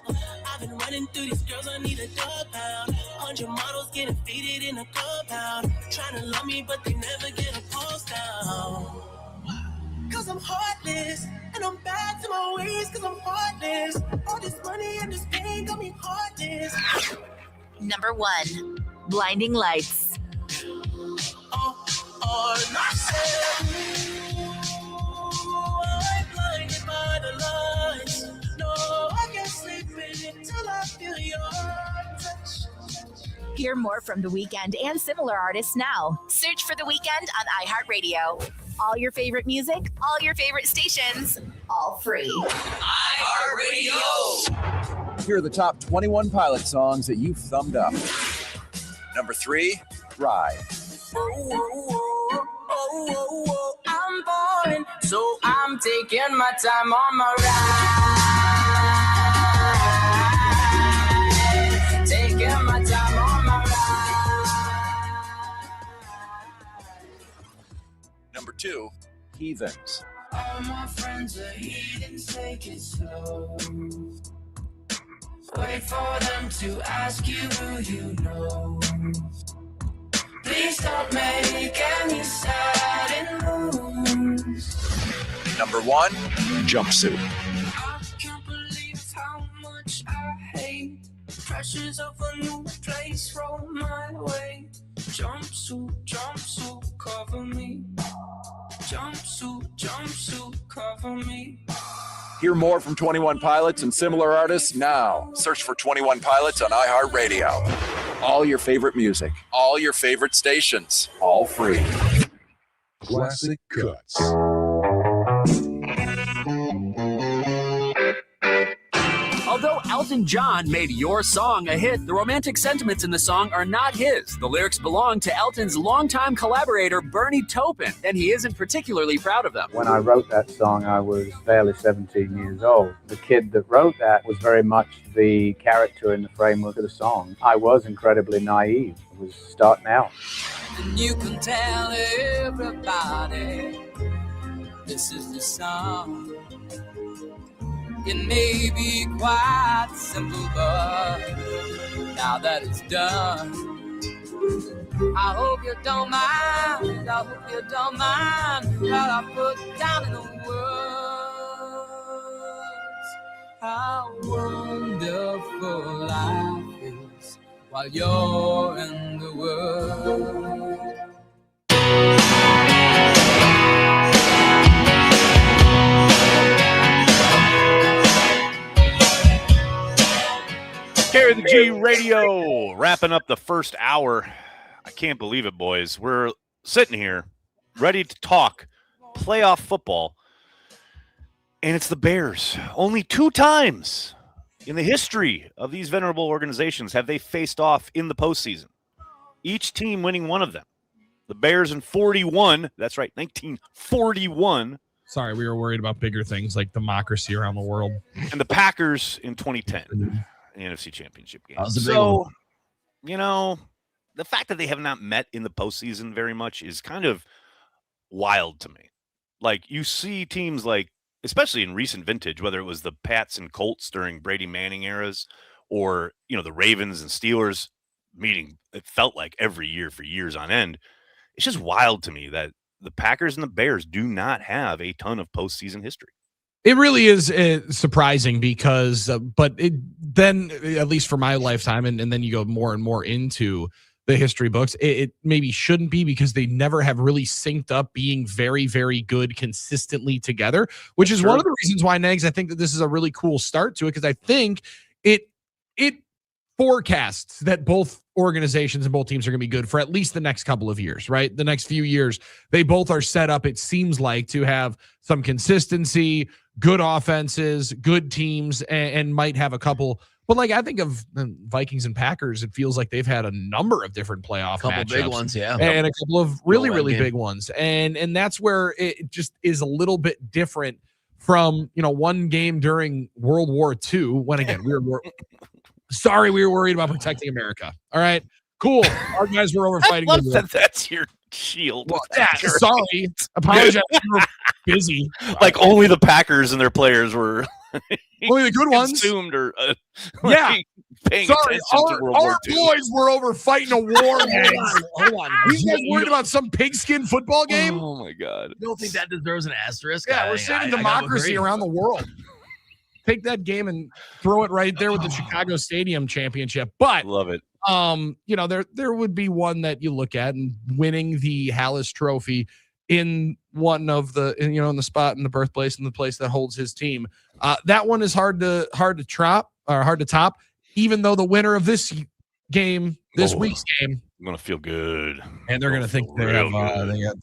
I've been running through these girls, I need a dog pound. 100 models getting faded in a compound. Trying to love me, but they never get a pulse down. Cause I'm heartless, and I'm bad to my ways, cause I'm heartless. All this money and this pain got me heartless. Number 1, Blinding Lights. I said, I'm blinded by the lights. No, I can't sleep until I feel your touch. Hear more from The Weeknd and similar artists now. Search for The Weeknd on iHeartRadio. All your favorite music, all your favorite stations, all free. iHeartRadio. Here are the top 21 Pilot songs that you've thumbed up. Number 3, Ride. I'm boring, so I'm taking my time on my ride. Taking my time on my ride. Number 2, Heathens. All my friends are heathens, take it slow. Wait for them to ask you who you know. Please don't make any sudden moves. Number 1, Jumpsuit. I can't believe how much I hate pressures of a new place roll my way. Jumpsuit, jumpsuit, cover me. Jumpsuit, jumpsuit, cover me. Hear more from 21 Pilots and similar artists now. Search for 21 Pilots on iHeartRadio. All your favorite music, all your favorite stations, all free. Classic Cuts. Although Elton John made your song a hit, the romantic sentiments in the song are not his. The lyrics belong to Elton's longtime collaborator, Bernie Taupin, and he isn't particularly proud of them. When I wrote that song, I was barely 17 years old. The kid that wrote that was very much the character in the framework of the song. I was incredibly naive. It was starting out. And you can tell everybody this is the song. It may be quite simple, but now that it's done, I hope you don't mind. I hope you don't mind what I put down in the words. How wonderful life is while you're in the world. Carry the G Radio, wrapping up the first hour. I can't believe it, boys. We're sitting here ready to talk playoff football, and it's the Bears. Only 2 times in the history of these venerable organizations have they faced off in the postseason, each team winning one of them. The Bears in 41, that's right, 1941. Sorry, we were worried about bigger things like democracy around the world. And the Packers in 2010. The NFC Championship game. So, you know, the fact that they have not met in the postseason very much is kind of wild to me. Like, you see teams like, especially in recent vintage, whether it was the Pats and Colts during Brady Manning eras or, you know, the Ravens and Steelers meeting, it felt like every year for years on end. It's just wild to me that the Packers and the Bears do not have a ton of postseason history. It really is surprising because, but then, at least for my lifetime, and then you go more and more into the history books, it maybe shouldn't be because they never have really synced up being very, very good consistently together, which is one of the reasons why, Nags, I think that this is a really cool start to it, because I think it forecasts that both organizations and both teams are going to be good for at least the next couple of years, right? The next few years, they both are set up, it seems like, to have some consistency, good offenses, good teams, and might have a couple. But like, I think of Vikings and Packers, it feels like they've had a number of different playoff matchups, big ones, yeah, and a couple of really big ones, and that's where it just is a little bit different from, you know, one game during World War II when, again, we were worried about protecting America. All right, cool. Our guys were over fighting. I love that that's your shield. Well, yeah, sorry. Apologize. We were busy. Like, only the Packers and their players were only the good ones consumed or yeah. Paying Sorry, attention to World War II. boys were over fighting a war. Hold on. You guys worried about some pigskin football game? Oh my God! You don't think that deserves an asterisk? Yeah, we're saving democracy around the world. Take that game and throw it right there with the Chicago Stadium Championship. But love it. You know, there would be one that you look at, and winning the Hallis Trophy in one of the, you know, in the spot in the birthplace and the place that holds his team. That one is hard to top, even though the winner of this game, this week's game, I'm gonna feel good, and they're gonna think they got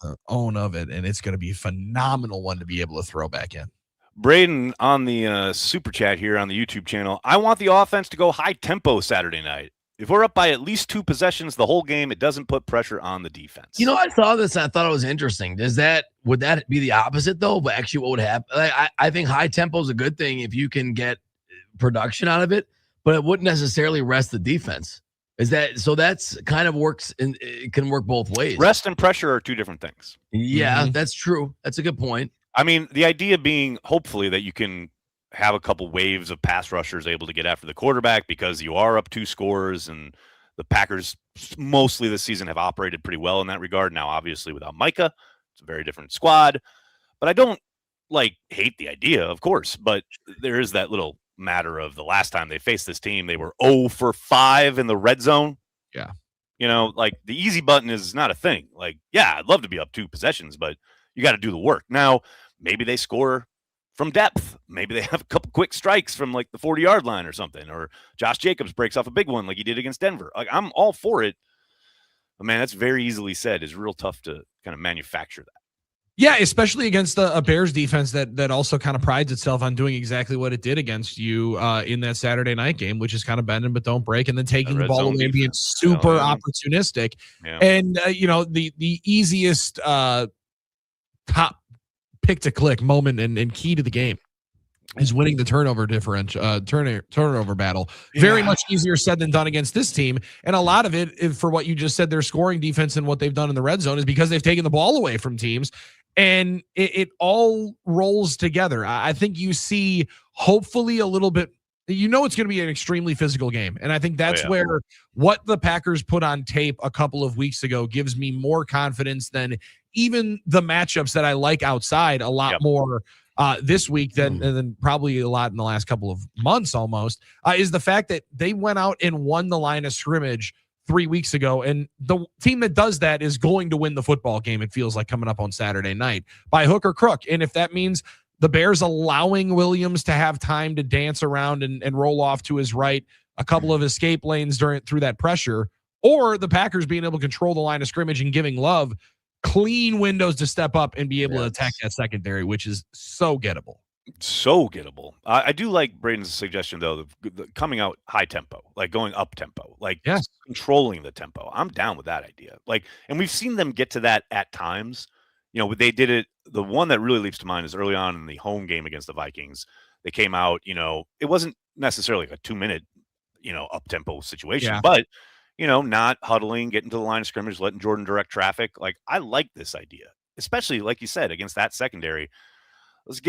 the own of it, and it's gonna be a phenomenal one to be able to throw back in. Braden on the super chat here on the YouTube channel. I want the offense to go high tempo Saturday night. If we're up by at least 2 possessions the whole game, it doesn't put pressure on the defense. You know, I saw this and I thought it was interesting. Would that be the opposite though? But actually, what would happen? I think high tempo is a good thing if you can get production out of it, but it wouldn't necessarily rest the defense. That's kind of works, and it can work both ways. Rest and pressure are 2 different things. Yeah, That's true. That's a good point. I mean, the idea being hopefully that you can have a couple waves of pass rushers able to get after the quarterback because you are up 2 scores, and the Packers mostly this season have operated pretty well in that regard. Now, obviously, without Micah, it's a very different squad. But I don't hate the idea, of course, but there is that little matter of the last time they faced this team, they were 0 for 5 in the red zone. Yeah. You know, like, the easy button is not a thing. Like, yeah, I'd love to be up 2 possessions, but you got to do the work. Now, maybe they score from depth. Maybe they have a couple quick strikes from like the 40-yard line or something, or Josh Jacobs breaks off a big one like he did against Denver. Like, I'm all for it. But man, that's very easily said. It's real tough to kind of manufacture that. Yeah, especially against a Bears defense that also kind of prides itself on doing exactly what it did against you in that Saturday night game, which is kind of bending but don't break, and then taking the ball away and being super opportunistic. Yeah. And the easiest top pick to click moment and key to the game is winning the turnover turnover battle. Very much easier said than done against this team. And a lot of it, for what you just said, their scoring defense and what they've done in the red zone is because they've taken the ball away from teams. And it all rolls together. I think you see hopefully a little bit, it's going to be an extremely physical game. And I think that's where what the Packers put on tape a couple of weeks ago gives me more confidence than even the matchups that I like outside a lot more this week than probably a lot in the last couple of months almost, is the fact that they went out and won the line of scrimmage 3 weeks ago. And the team that does that is going to win the football game, it feels like, coming up on Saturday night by hook or crook. And if that means the Bears allowing Williams to have time to dance around and roll off to his right, a couple of escape lanes through that pressure, or the Packers being able to control the line of scrimmage and giving Love clean windows to step up and be able to attack that secondary, which is so gettable. So gettable. I do like Braden's suggestion, though, the coming out high tempo, like going up tempo, like controlling the tempo. I'm down with that idea. And we've seen them get to that at times. They did it. The one that really leaps to mind is early on in the home game against the Vikings. They came out, it wasn't necessarily like a 2-minute, up tempo situation, but not huddling, getting to the line of scrimmage, letting Jordan direct traffic. I like this idea, especially like you said, against that secondary. Let's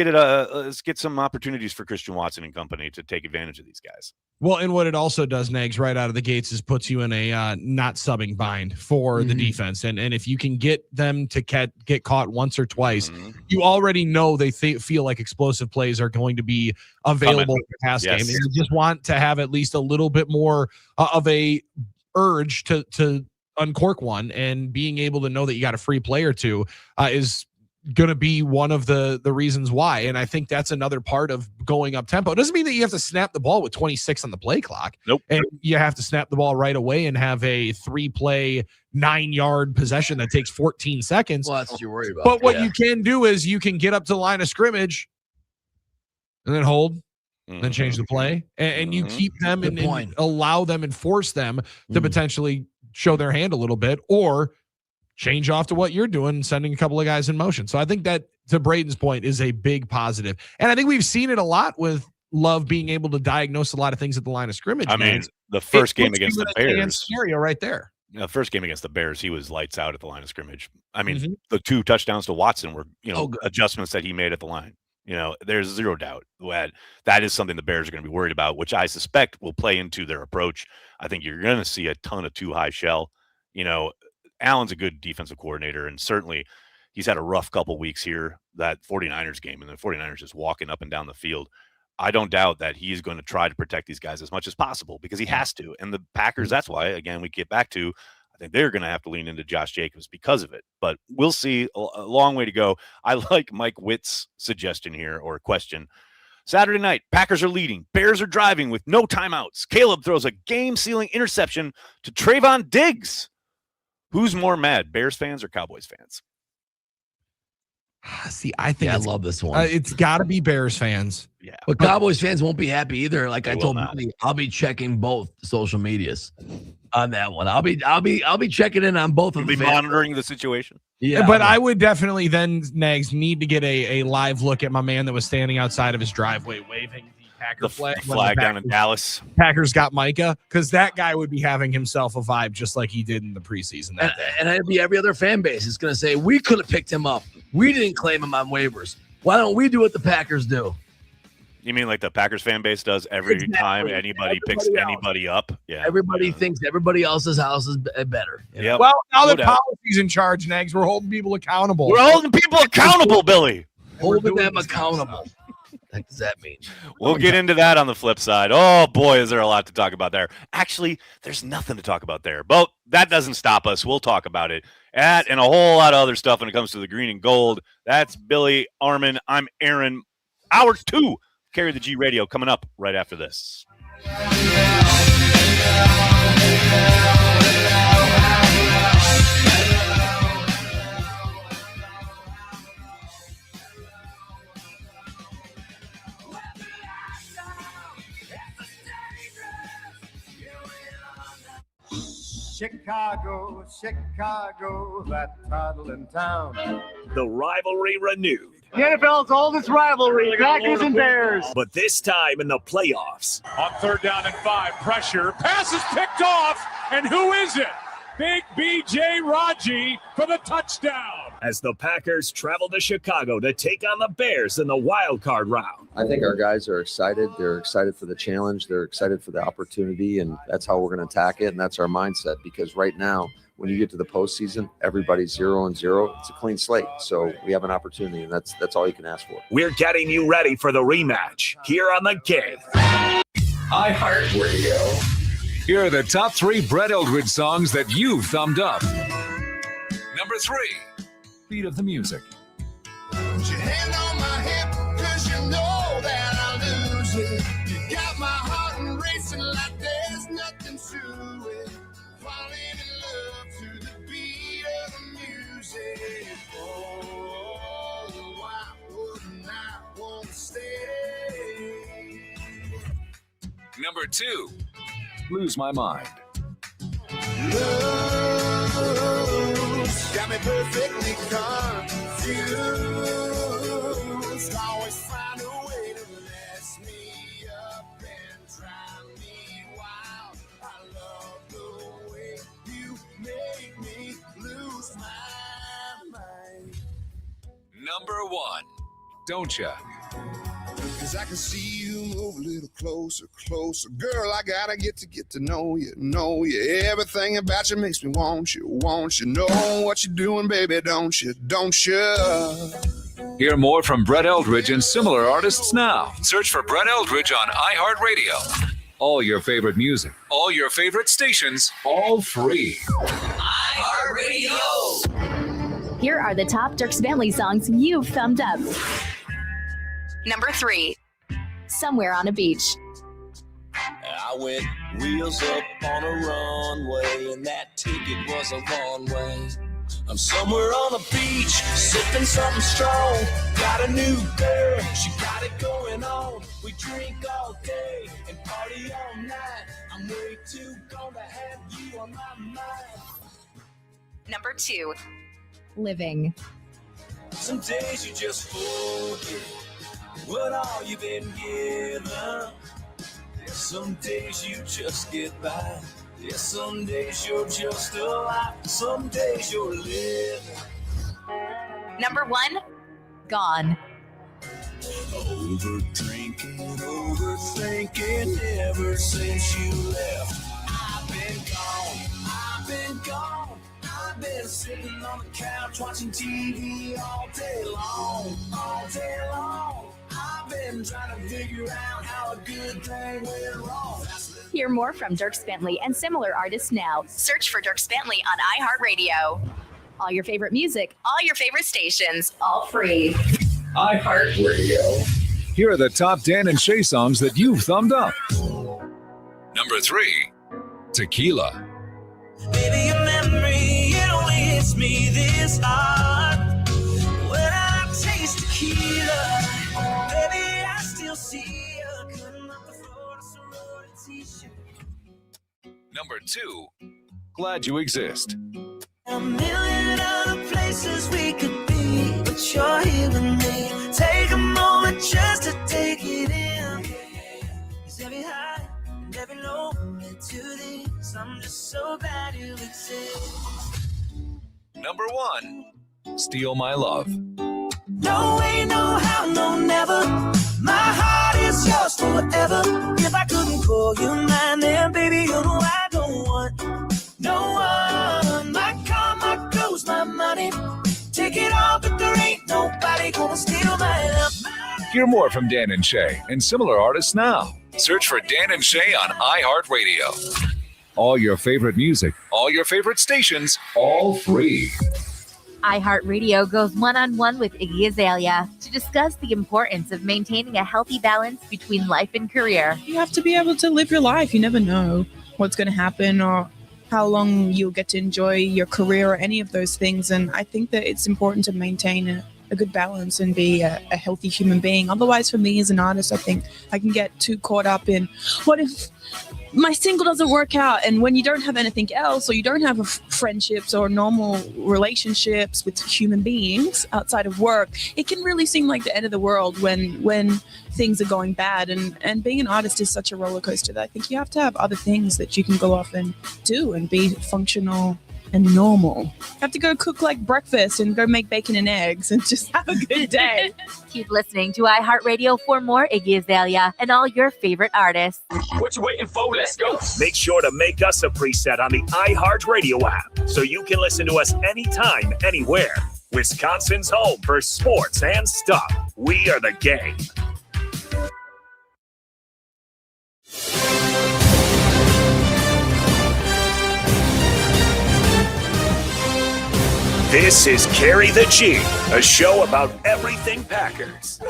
get some opportunities for Christian Watson and company to take advantage of these guys. Well, and what it also does, Nags, right out of the gates is puts you in a not subbing bind for the defense. And if you can get them to get caught once or twice, you already know they feel like explosive plays are going to be available in the pass game. And you just want to have at least a little bit more of a urge to uncork one, and being able to know that you got a free play or two is going to be one of the reasons why. And I think that's another part of going up tempo. It doesn't mean that you have to snap the ball with 26 on the play clock. Nope. And you have to snap the ball right away and have a 3-play 9-yard possession that takes 14 seconds. Well, that's what you're worried about. But what you can do is you can get up to the line of scrimmage and then hold, then change the play, and you keep them and allow them and force them to potentially show their hand a little bit, or change off to what you're doing and sending a couple of guys in motion. So I think that, to Braden's point, is a big positive. And I think we've seen it a lot with Love being able to diagnose a lot of things at the line of scrimmage. I mean, the first game against the Bears scenario right there. The first game against the Bears, he was lights out at the line of scrimmage. I mean, the 2 touchdowns to Watson were, adjustments that he made at the line. There's zero doubt that is something the Bears are going to be worried about, which I suspect will play into their approach. I think you're going to see a ton of too high shell. Allen's a good defensive coordinator, and certainly he's had a rough couple weeks here, that 49ers game, and the 49ers just walking up and down the field. I don't doubt that he's going to try to protect these guys as much as possible because he has to. And the Packers, that's why, again, we get back to, I think they're going to have to lean into Josh Jacobs because of it. But we'll see. A long way to go. I like Mike Witt's suggestion here, or question. Saturday night, Packers are leading. Bears are driving with no timeouts. Caleb throws a game-sealing interception to Trayvon Diggs. Who's more mad, Bears fans or Cowboys fans? See, I think I love this one. It's got to be Bears fans. Yeah, but Cowboys fans won't be happy either. Like I told Billy, I'll be checking both social medias on that one. I'll be checking in on both of them. Be monitoring the situation. Yeah, but I would definitely then, Nags, need to get a live look at my man that was standing outside of his driveway waving the flag down in Dallas. Packers got Micah, because that guy would be having himself a vibe just like he did in the preseason. And it'd be every other fan base. It's going to say, we could have picked him up. We didn't claim him on waivers. Why don't we do what the Packers do? You mean like the Packers fan base does every time anybody picks anybody up? Yeah. Everybody thinks everybody else's house is better. Yeah. Well, now that policy's in charge, Nags, we're holding people accountable. We're holding people accountable, Billy. Holding them accountable. What does that mean? We'll get into that on the flip side. Oh, boy, is there a lot to talk about there. Actually, there's nothing to talk about there. But that doesn't stop us. We'll talk about it. And a whole lot of other stuff when it comes to the green and gold. That's Billy, Armen. I'm Aaron. Hour 2, Carry the G Radio, coming up right after this. Chicago, Chicago, that toddling town. The rivalry renewed. The NFL's oldest rivalry, Packers and Bears. But this time in the playoffs. On 3rd down and 5, pressure. Pass is picked off, and who is it? Big B.J. Raji for the touchdown. As the Packers travel to Chicago to take on the Bears in the wild card round. I think our guys are excited. They're excited for the challenge. They're excited for the opportunity, and that's how we're going to attack it, and that's our mindset. Because right now, when you get to the postseason, everybody's 0-0. It's a clean slate, so we have an opportunity, and that's all you can ask for. We're getting you ready for the rematch here on the Kid. iHeartRadio. Here are the top 3 Brett Eldredge songs that you've thumbed up. Number 3, Beat of the Music. Put your hand on my hip, 'cause you know that I lose it. You got my heart racing like there's nothing to it. Falling in love to the beat of the music. Oh, why wouldn't I want to stay? Number 2, Lose My Mind. Lose, got me perfectly confused. Always find a way to mess me up and drive me wild. I love the way you make me lose my mind. Number 1, Don't Ya. 'Cause I can see you move a little closer, closer. Girl, I gotta get to know you, know you. Everything about you makes me want you. Know what you're doing, baby, don't you? Hear more from Brett Eldredge and similar artists now. Search for Brett Eldredge on iHeartRadio. All your favorite music, all your favorite stations, all free. iHeartRadio. Here are the top Dirks Bentley songs you've thumbed up. Number 3, Somewhere on a Beach. I went wheels up on a runway, and that ticket was a long way. I'm somewhere on the beach, sipping something strong. Got a new girl, she got it going on. We drink all day and party all night. I'm way too gone to have you on my mind. Number 2, Living. Some days you just forget what all you've been given. Some days you just get by. Yeah, some days you're just alive. Some days you're living. Number 1, Gone. Over drinking, overthinking, ever since you left. I've been gone. I've been sitting on the couch watching TV all day long. I've been trying to figure out how a good thing went wrong. Hear more from Dirks Bentley and similar artists now. Search for Dirks Bentley on iHeartRadio. All your favorite music, all your favorite stations, all free. iHeartRadio. Here are the top Dan and Shay songs that you've thumbed up. Number 3, Tequila. Baby, your memory, it only hits me this hard. When I taste tequila, baby, I still see you cutting up the Florida sorority shirt. Number 2, Glad You Exist. A million other places we could be, but you're here with me. Take a moment just to take it in. 'Cause every high and every low led to this. I'm just so glad you exist. Number 1, Steal My Love. No way, no how, no never. My heart is yours forever. If I couldn't call you mine, then baby, you know I don't want no one. My car, my clothes, my money. Take it all, but there ain't nobody gonna steal my love. Hear more from Dan and Shay and similar artists now. Search for Dan and Shay on iHeartRadio. All your favorite music, all your favorite stations, all free. iHeartRadio goes one-on-one with Iggy Azalea to discuss the importance of maintaining a healthy balance between life and career. You have to be able to live your life. You never know what's going to happen or how long you'll get to enjoy your career or any of those things. And I think that it's important to maintain a good balance and be a healthy human being. Otherwise, for me as an artist, I think I can get too caught up in what if my single doesn't work out. And when you don't have anything else, or you don't have friendships or normal relationships with human beings outside of work, it can really seem like the end of the world when things are going bad. And being an artist is such a roller coaster that I think you have to have other things that you can go off and do and be functional and normal. You have to go cook like breakfast and go make bacon and eggs and just have a good day. Keep listening to iHeartRadio for more Iggy Azalea and all your favorite artists. What you waiting for? Let's go. Make sure to make us a preset on the iHeartRadio app so you can listen to us anytime, anywhere. Wisconsin's home for sports and stuff. We are the game. This is Carry the G, a show about everything Packers.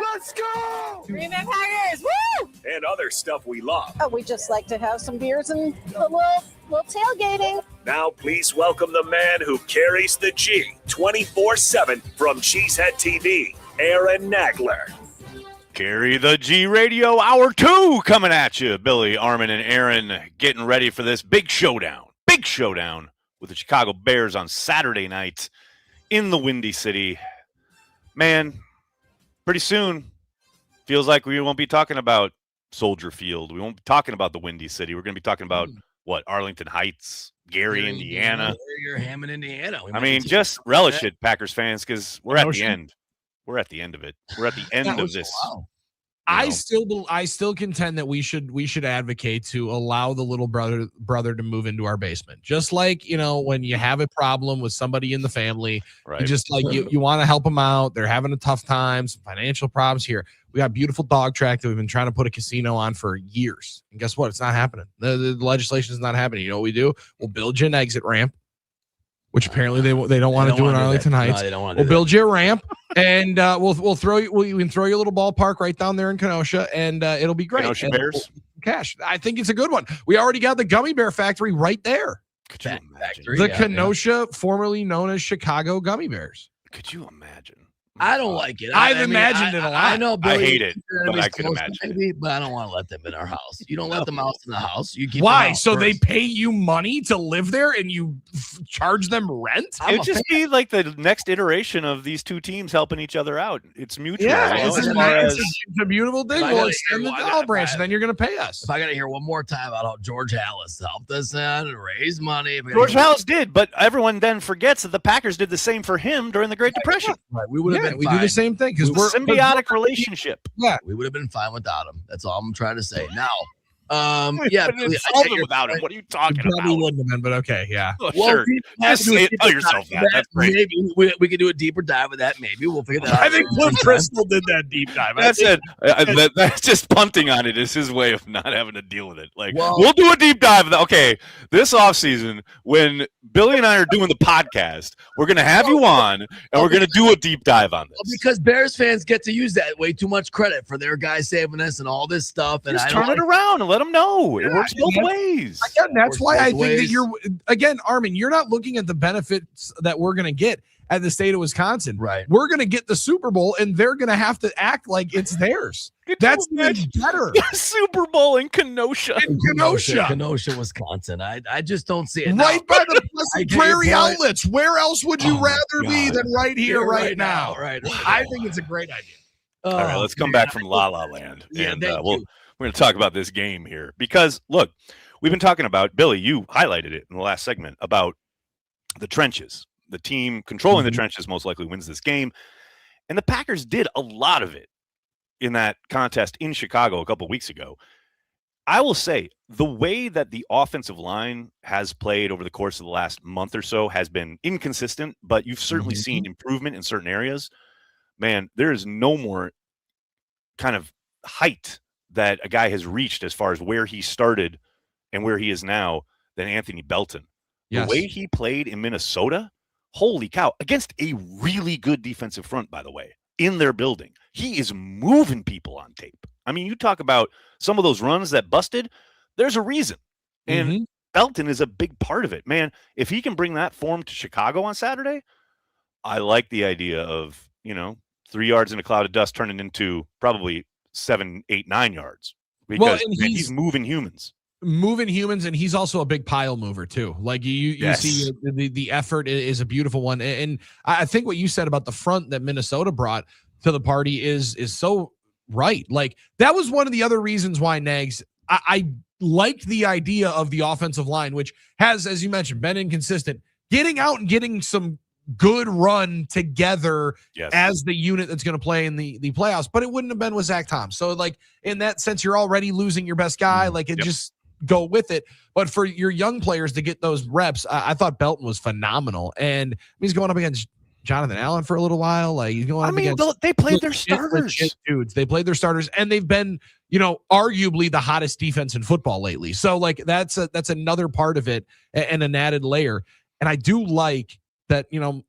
Let's go! Green Bay Packers, woo! And other stuff we love. Oh, we just like to have some beers and a little tailgating. Now, please welcome the man who carries the G 24/7 from Cheesehead TV, Aaron Nagler. Carry the G Radio Hour 2 coming at you. Billy, Armen, and Aaron getting ready for this big showdown. Big showdown with the Chicago Bears on Saturday night in the Windy City. Man, pretty soon, feels like we won't be talking about Soldier Field. We won't be talking about the Windy City. We're going to be talking about, what, Arlington Heights, Gary, Indiana. You're Hammond, Indiana. I mean, just relish it, Packers fans, because we're at the end. We're at the end of it. We're at the end of this. I still contend that we should advocate to allow the little brother to move into our basement. Just like, when you have a problem with somebody in the family, right? You just like you want to help them out. They're having a tough time, some financial problems here. We got beautiful dog track that we've been trying to put a casino on for years. And guess what? It's not happening. The legislation is not happening. You know what we do? We'll build you an exit ramp, which apparently they don't want to do in Arlington Heights. No, they don't want we'll build you a ramp, and we can throw you a little ballpark right down there in Kenosha, and it'll be great. Kenosha Bears cash. I think it's a good one. We already got the gummy bear factory right there. Could you imagine? The Kenosha, formerly known as Chicago Gummy Bears. Could you imagine? I don't like it. I've imagined it a lot. I know, Billy, I hate it, but I can imagine maybe, but I don't want to let them in our house. You don't let them out in the house. You keep Why? them out So first. they pay you money to live there, and you charge them rent? It'd just be like the next iteration of these two teams helping each other out. It's mutual. Yeah, you know, it's a beautiful thing. If I We'll gotta extend hear the one- olive branch, and then you're going to pay us. If I got to hear one more time about how George Hallis helped us out and raise money. George Hallis did, but everyone then forgets that the Packers did the same for him during the Great Depression. Right, we would have Yeah, been. We do the same thing because we're symbiotic relationship. Yeah, we would have been fine without him. That's all I'm trying to say. Now, Yeah, Billy, I solve take it your without him. point. What are you talking probably about? wouldn't have been, but okay, yeah. Oh, Well, sure. we have Just to do a say, deeper tell yourself dive that. with That's great. Maybe we could do a deeper dive with that. Maybe we'll figure that out. I think Cliff Crystal did that deep dive. That's it. That's just punting on it. Is his way of not having to deal with it. Like, Well- we'll do a deep dive. Okay, this offseason, when Billy and I are doing the podcast, we're going to have you on, and we're going to do a deep dive on this. Because Bears fans get to use that way too much credit for their guys saving us and all this stuff. And Just I turn don't it around and let them know. It works both yeah. ways. Again, that's why I both think that ways. you're Armen, you're not looking at the benefits that we're going to get at the state of Wisconsin. Right. We're going to get the Super Bowl, and they're going to have to act like it's theirs. That's even better. Super Bowl in Kenosha. Kenosha, Wisconsin. I just don't see it. Right Now, by the I Pleasant get your Prairie point. outlets. Where else would you Oh, my rather be God. than right here, Yeah, right now? Right. I think it's a great idea. All right, let's come back from La La Land, Yeah, and thank we're you. going to talk about this game here because look, we've been talking about Billy. You highlighted it in the last segment about the trenches. The team controlling the trenches most likely wins this game, and the Packers did a lot of it in that contest in Chicago a couple weeks ago. I will say the way that the offensive line has played over the course of the last month or so has been inconsistent, but you've certainly seen improvement in certain areas. Man, there is no more kind of height that a guy has reached as far as where he started and where he is now than Anthony Belton. Yes. The way he played in Minnesota, holy cow, against a really good defensive front, by the way, in their building. He is moving people on tape. I mean, you talk about some of those runs that busted, there's a reason. And Belton is a big part of it. Man, if he can bring that form to Chicago on Saturday, I like the idea of, 3 yards in a cloud of dust turning into probably 7, 8, 9 yards because and man, he's moving humans. moving humans, and he's also a big pile mover too. Like you see the effort is a beautiful one. And I think what you said about the front that Minnesota brought to the party is so right. Like that was one of the other reasons why Nags, I liked the idea of the offensive line, which has, as you mentioned, been inconsistent, getting out and getting some good run together as the unit that's going to play in the playoffs, but it wouldn't have been with Zach Tom. So like in that sense, you're already losing your best guy. Like it just go with it. But for your young players to get those reps, I thought Belton was phenomenal. And he's going up against Jonathan Allen for a little while. Like he's going up against they played their starters. Dudes, they played their starters, and they've been, arguably the hottest defense in football lately. So like that's another part of it and an added layer. And I do like that,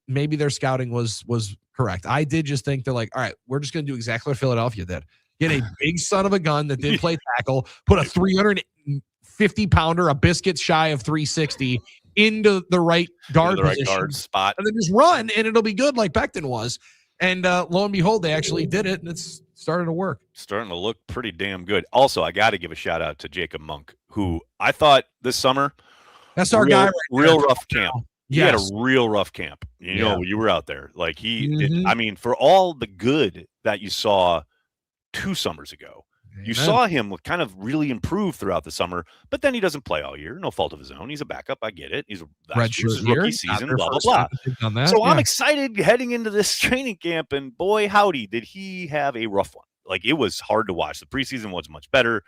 maybe their scouting was correct. I did just think they're like, all right, we're just going to do exactly what Philadelphia did. Get a big son of a gun that did play tackle, put a 350-pounder, a biscuit shy of 360 into the right guard position, guard spot, and then just run, and it'll be good like Becton was. And lo and behold, they actually did it, and it's starting to work. Starting to look pretty damn good. Also, I got to give a shout out to Jacob Monk, who I thought this summer, that's our guy, real rough camp. He had a Yes. real rough camp. You were out there. Like he did, I mean, for all the good that you saw 2 summers ago, you saw him kind of really improve throughout the summer, but then he doesn't play all year. No fault of his own. He's a backup. I get it. He's his rookie season, blah, blah, blah. So I'm excited heading into this training camp, and boy, howdy, did he have a rough one. Like it was hard to watch. The preseason was much better.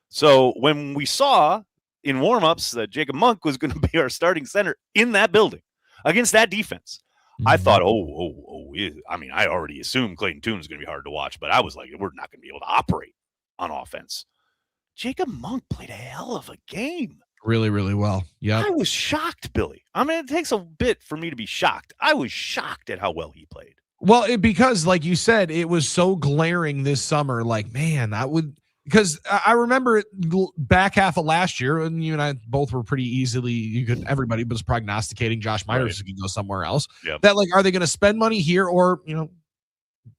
So when we saw in warmups that Jacob Monk was going to be our starting center in that building against that defense, I thought, I mean, I already assumed Clayton Tune is going to be hard to watch, but I was like, we're not going to be able to operate on offense. Jacob Monk played a hell of a game. Really, really well. Yeah. I was shocked, Billy. I mean, it takes a bit for me to be shocked. I was shocked at how well he played. Well, because like you said, it was so glaring this summer. Like, man, because I remember back half of last year, and you and I both were pretty easily, everybody was prognosticating Josh Myers could go somewhere else. Yep. That like, are they going to spend money here, or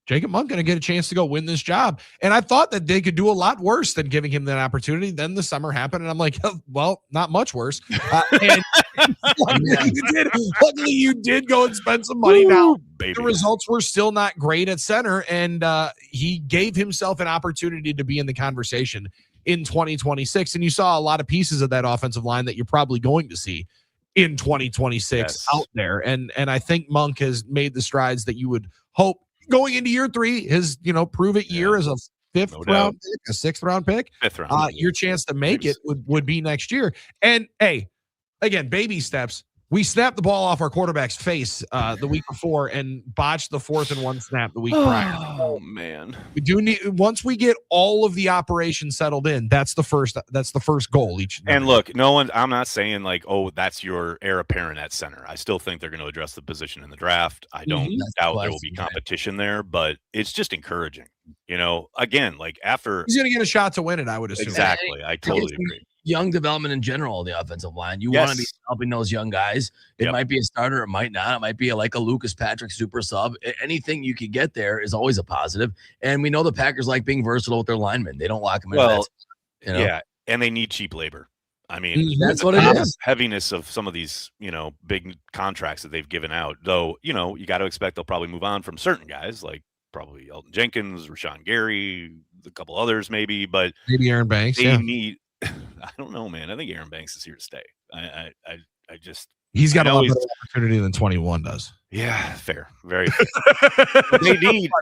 Jacob Monk going to get a chance to go win this job? And I thought that they could do a lot worse than giving him that opportunity. Then the summer happened, and I'm like, well, not much worse. And luckily you did go and spend some money. Now, the results were still not great at center, and he gave himself an opportunity to be in the conversation in 2026. And you saw a lot of pieces of that offensive line that you're probably going to see in 2026 out there. And I think Monk has made the strides that you would hope going into year 3, his prove it year as a 5th round pick, a 6th round pick. 5th round. Your chance to make it would be next year. And hey, again, baby steps. We snapped the ball off our quarterback's face the week before and botched the 4th and 1 snap the week prior. Oh man, we do need, once we get all of the operation settled in, that's the first goal each. And look, I'm not saying like, oh, that's your heir apparent at center. I still think they're going to address the position in the draft. I don't doubt there will be competition there, but it's just encouraging. Again, like after he's going to get a shot to win it, I would assume. Exactly. I totally agree. Young development in general, the offensive line. You want to be helping those young guys. It might be a starter, it might not. It might be like a Lucas Patrick super sub. Anything you could get there is always a positive. And we know the Packers like being versatile with their linemen. They don't lock them in. Yeah, and they need cheap labor. I mean, that's what it is. Heaviness of some of these, big contracts that they've given out. Though, you got to expect they'll probably move on from certain guys like probably Elton Jenkins, Rashawn Gary, a couple others maybe, but maybe Aaron Banks. They need. I don't know, man. I think Aaron Banks is here to stay. I just he's got a lot better opportunity than 21 does. Yeah, fair, very fair.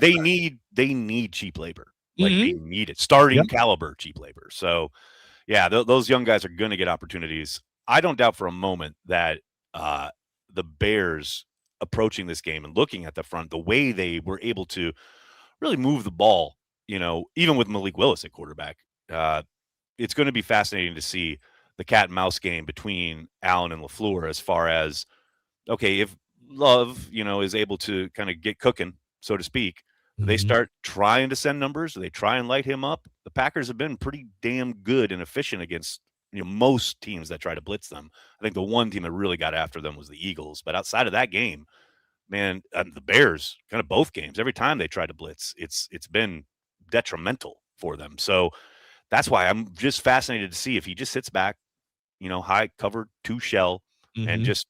they need cheap labor. Like they need it, starting caliber cheap labor. So yeah, those young guys are going to get opportunities. I don't doubt for a moment that the Bears approaching this game and looking at the front, the way they were able to really move the ball, even with Malik Willis at quarterback. It's going to be fascinating to see the cat and mouse game between Allen and LaFleur as far as, okay, if Love, is able to kind of get cooking, so to speak, they start trying to send numbers, they try and light him up. The Packers have been pretty damn good and efficient against most teams that try to blitz them. I think the one team that really got after them was the Eagles. But outside of that game, man, the Bears, kind of both games, every time they try to blitz, it's been detrimental for them. So that's why I'm just fascinated to see if he just sits back, high cover 2 shell and just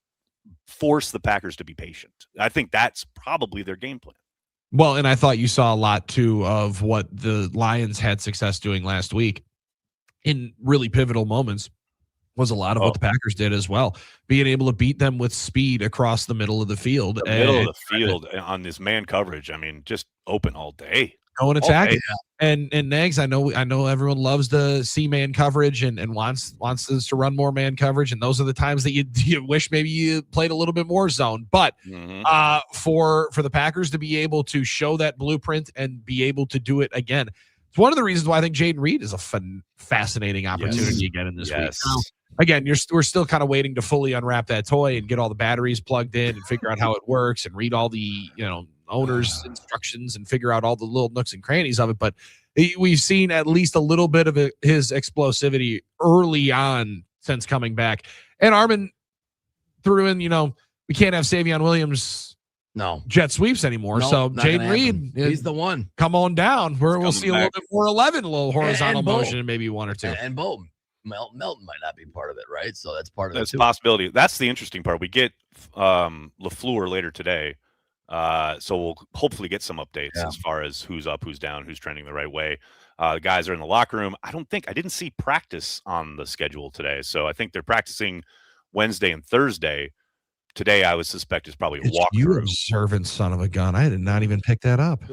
force the Packers to be patient. I think that's probably their game plan. Well, and I thought you saw a lot too of what the Lions had success doing last week in really pivotal moments. Was a lot of what the Packers did as well, being able to beat them with speed across the middle of the field. Middle of the field on this man coverage. I mean, just open all day. Go and attack it. And Nags, I know everyone loves the see man coverage and wants us to run more man coverage, and those are the times that you wish maybe you played a little bit more zone. But for the Packers to be able to show that blueprint and be able to do it again, it's one of the reasons why I think Jaden Reed is a fascinating opportunity again in this week. Now, again, we're still kind of waiting to fully unwrap that toy and get all the batteries plugged in and figure out how it works and read all the owner's instructions and figure out all the little nooks and crannies of it. But we've seen at least a little bit of his explosivity early on since coming back. And Armen threw in, we can't have Savion Williams jet sweeps anymore. So Jaden Reed, he's the one. Come on down. We'll see a little bit more 11, a little horizontal motion, and maybe 1 or 2. And Bolton. Melton might not be part of it, right? So that's part of it. That's a possibility. That's the interesting part. We get LaFleur later today. So we'll hopefully get some updates as far as who's up, who's down, who's trending the right way. The guys are in the locker room. I didn't see practice on the schedule today. So I think they're practicing Wednesday and Thursday. Today, I would suspect is probably a walkthrough. You observant son of a gun. I did not even pick that up.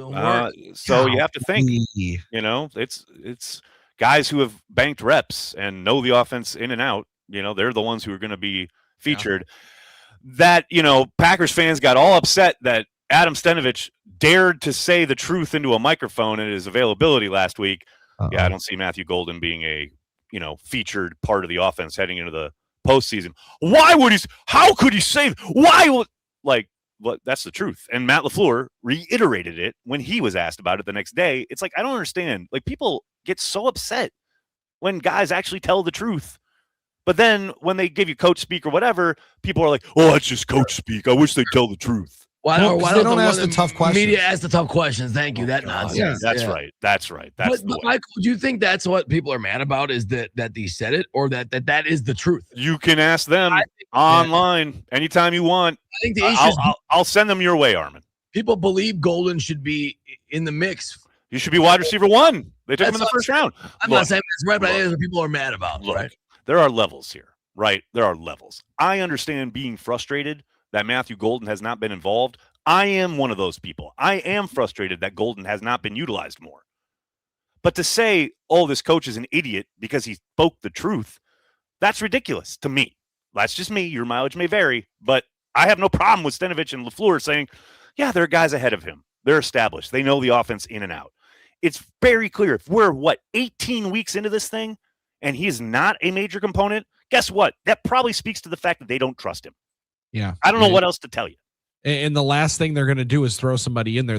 So you have to think, it's guys who have banked reps and know the offense in and out. They're the ones who are going to be featured. That, Packers fans got all upset that Adam Stenavich dared to say the truth into a microphone in his availability last week. I don't see Matthew Golden being a, featured part of the offense heading into the postseason. How could he say, that's the truth. And Matt LaFleur reiterated it when he was asked about it the next day. It's like, I don't understand. People get so upset when guys actually tell the truth. But then when they give you coach speak or whatever, people are like, oh, it's just coach speak. I wish they'd tell the truth. Why don't ask the tough questions? Media ask the tough questions. Thank you. Nonsense. Yeah, that's right. That's right. But Michael, do you think that's what people are mad about? Is that he said it, or that is the truth? You can ask them online anytime you want. I think the issue I'll send them your way, Armen. People believe Golden should be in the mix. You should be wide receiver 1. They took him in the first round. I'm not saying that's right, but I think what people are mad about. Right? There are levels here, right? There are levels. I understand being frustrated that Matthew Golden has not been involved. I am one of those people. I am frustrated that Golden has not been utilized more. But to say, oh, this coach is an idiot because he spoke the truth, that's ridiculous to me. That's just me. Your mileage may vary, but I have no problem with Stenavich and LaFleur saying, yeah, there are guys ahead of him. They're established. They know the offense in and out. It's very clear. If we're, 18 weeks into this thing and he is not a major component, guess what? That probably speaks to the fact that they don't trust him. Yeah. I don't know what else to tell you. And the last thing they're going to do is throw somebody in there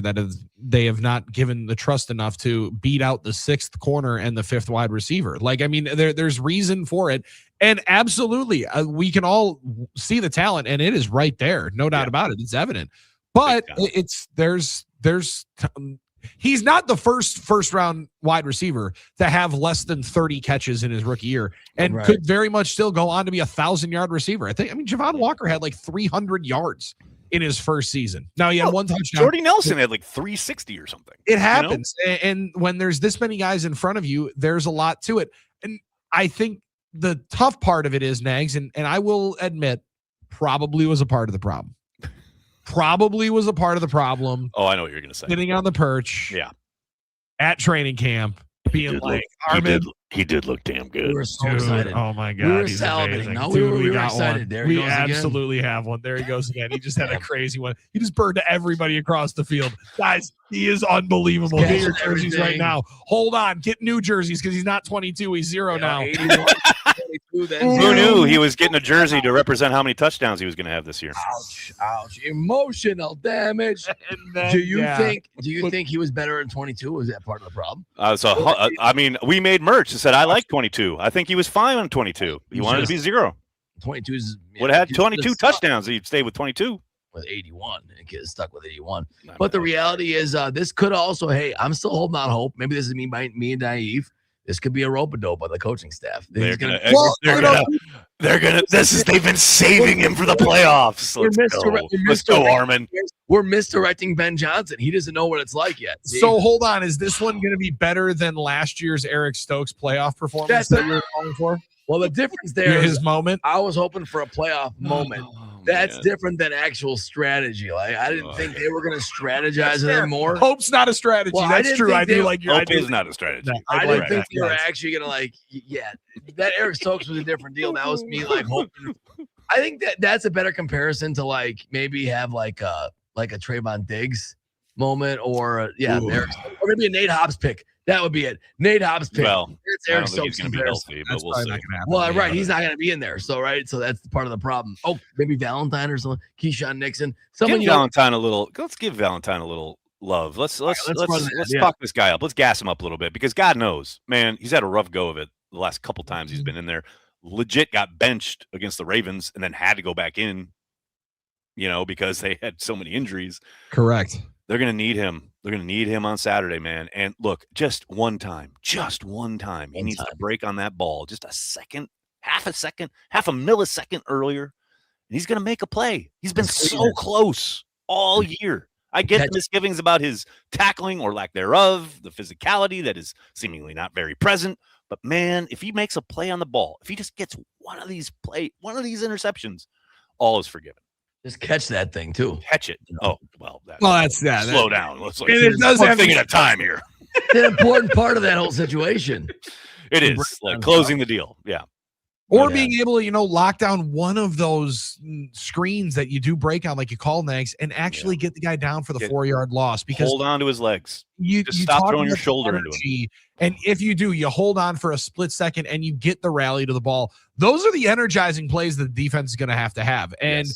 they have not given the trust enough to beat out the 6th corner and the 5th wide receiver. There's reason for it. And absolutely, we can all see the talent, and it is right there. No doubt about it. It's evident. But he's not the first round wide receiver to have less than 30 catches in his rookie year, and could very much still go on to be 1,000-yard receiver. Javon Walker had 300 yards in his first season. Now he had 1 touchdown. Jordy Nelson had 360 or something. It happens. And when there's this many guys in front of you, there's a lot to it. And I think the tough part of it is, Nags, and I will admit, probably was a part of the problem. Probably was a part of the problem. Oh, I know what you're going to say. Sitting on the perch. Yeah. At training camp. Being Armen. He did look damn good. We were so excited. Oh my God. We were he's salivating. amazing. No, Dude, we were got excited. One. There he we goes absolutely have one. There he goes again. He just had a crazy one. He just burned everybody across the field. Guys, he is unbelievable. Get your jerseys right now. Hold on. Get new jerseys because he's not 22. He's 0 now. 81, 22, then Who knew he was getting a jersey to represent how many touchdowns he was going to have this year? Ouch. Emotional damage. Do you think he was better in 22? Was that part of the problem? We made merch that said, I like 22. I think he was fine on 22. He wanted to be 0. 22 would have had 22 touchdowns. He'd stay with 22. With 81 and get stuck with 81. But the reality is this could also, I'm still holding out hope. Maybe this is me naive. this could be a rope-a-dope by the coaching staff. They've been saving him for the playoffs. Let's go, Armen. We're misdirecting Ben Johnson. He doesn't know what it's like yet. See? So hold on. Is this one going to be better than last year's Eric Stokes playoff performance that you were calling for? Well, the difference there is his moment. I was hoping for a playoff moment. That's different than actual strategy. Like I didn't think they were going to strategize it more. Hope's not a strategy. Well, That's true. I do like your Hope idea. is not a strategy. No, I didn't think they were actually going to like. Yeah, that Eric Stokes was a different deal. That was me like hoping. I think that's a better comparison to like maybe have like a Trayvon Diggs moment or Eric, or maybe a Nate Hobbs pick. That would be it. Nate Hobbs pick. Well, it's Eric Stokes going to be healthy, but we'll see. Well, right. He's not going to be in there. So, right. So that's part of the problem. Oh, maybe Valentine or something. Keyshawn Nixon. Give Valentine a little. Let's give Valentine a little love. Let's fuck this guy up. Let's gas him up a little bit because God knows, man, he's had a rough go of it the last couple times he's been in there. Legit got benched against the Ravens and then had to go back in, because they had so many injuries. Correct. They're going to need him. They're going to need him on Saturday, man. And look, just one time. He needs to break on that ball. Just a second, half a millisecond earlier. And he's going to make a play. He's been so close all year. I get the misgivings about his tackling or lack thereof, the physicality that is seemingly not very present. But, man, if he makes a play on the ball, if he just gets one of these interceptions, all is forgiven. Just catch that thing too. Catch it. Oh, well, that's that. Slow down. Let's it does one have thing at a time here. It's an important part of that whole situation. It is like closing the deal. Yeah. Or being able to, lock down one of those screens that you do break on, like you call Nags, and actually get the guy down for the 4-yard loss. Because hold on to his legs. You stop throwing your shoulder into him. And if you do, you hold on for a split second and you get the rally to the ball. Those are the energizing plays that the defense is going to have. And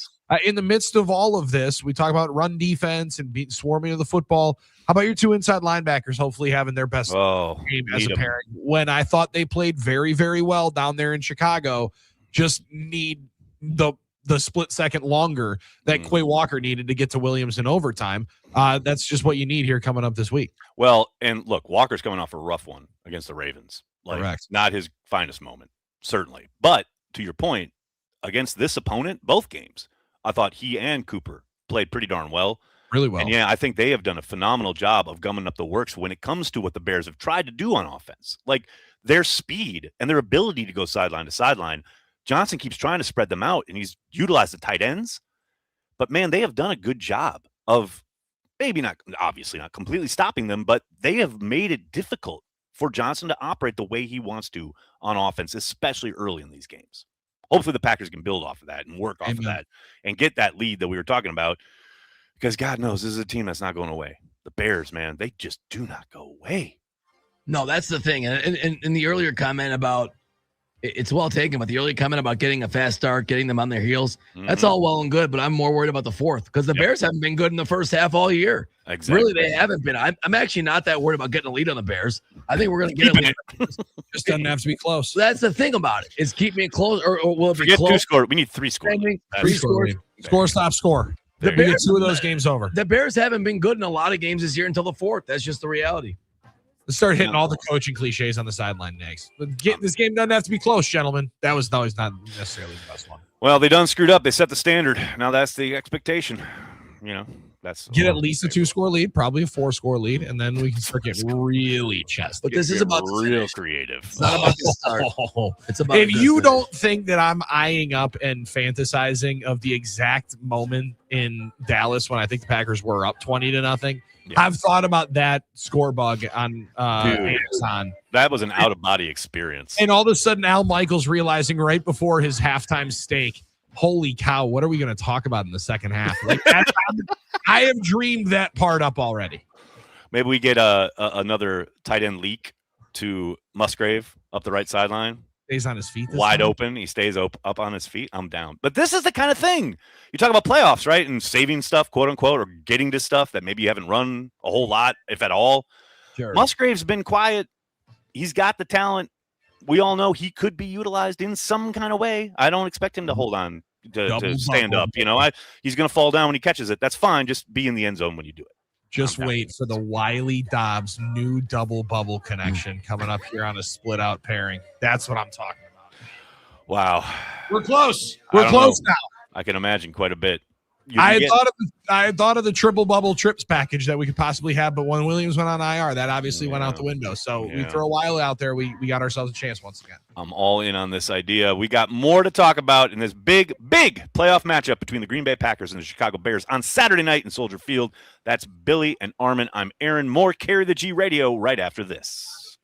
in the midst of all of this, we talk about run defense and swarming of the football. How about your two inside linebackers hopefully having their best game as a pairing? When I thought they played very, very well down there in Chicago, just need the split second longer that Quay Walker needed to get to Williams in overtime. That's just what you need here coming up this week. Well, and look, Walker's coming off a rough one against the Ravens. Correct. Not his finest moment, certainly. But to your point, against this opponent, both games, I thought he and Cooper played pretty darn well. Really well. And I think they have done a phenomenal job of gumming up the works when it comes to what the Bears have tried to do on offense. Like their speed and their ability to go sideline to sideline. Johnson keeps trying to spread them out, and he's utilized the tight ends. But, man, they have done a good job of obviously not completely stopping them, but they have made it difficult for Johnson to operate the way he wants to on offense, especially early in these games. Hopefully the Packers can build off of that and work off of that and get that lead that we were talking about because God knows this is a team that's not going away. The Bears, man, they just do not go away. No, that's the thing. And in the earlier comment about it's well taken, but the early comment about getting a fast start, getting them on their heels, that's all well and good, but I'm more worried about the fourth because the Bears haven't been good in the first half all year. Exactly. Really, they haven't been. I'm actually not that worried about getting a lead on the Bears. I think we're going to get a lead. Just doesn't have to be close. That's the thing about it. Is keep me close or will it be close? 2 score. We need 3 scores. 3 scores. Score, stop, score. The Bears, get 2 of those games over. The Bears haven't been good in a lot of games this year until the fourth. That's just the reality. Let's start hitting all the coaching cliches on the sideline next. This game doesn't have to be close, gentlemen. That was always not necessarily the best one. Well, they done screwed up. They set the standard. Now that's the expectation. That's get at least a 2-score lead, probably a 4-score lead, and then we can start getting really chesty. But this is about real creative. It's not about the start. It's about if you don't think that I'm eyeing up and fantasizing of the exact moment in Dallas when I think the Packers were up 20-0. I've thought about that score bug on Amazon. That was an out-of-body experience. And all of a sudden, Al Michaels realizing right before his halftime steak, holy cow, what are we going to talk about in the second half? Like I have dreamed that part up already. Maybe we get another tight end leak to Musgrave up the right sideline. Stays on his feet. Wide open. He stays up on his feet. I'm down. But this is the kind of thing. You talk about playoffs, right? And saving stuff, quote unquote, or getting to stuff that maybe you haven't run a whole lot, if at all. Sure. Musgrave's been quiet. He's got the talent. We all know he could be utilized in some kind of way. I don't expect him to hold on to stand up. He's going to fall down when he catches it. That's fine. Just be in the end zone when you do it. Just wait for the Wiley Dobbs new double bubble connection coming up here on a split out pairing. That's what I'm talking about. Wow. We're close. We're close now. I can imagine quite a bit. I had thought of the triple bubble trips package that we could possibly have, but when Williams went on IR, that obviously went out the window. So we throw Wiley out there. We got ourselves a chance once again. I'm all in on this idea. We got more to talk about in this big playoff matchup between the Green Bay Packers and the Chicago Bears on Saturday night in Soldier Field. That's Billy and Armen. I'm Aaron. More Carry the G Radio right after this.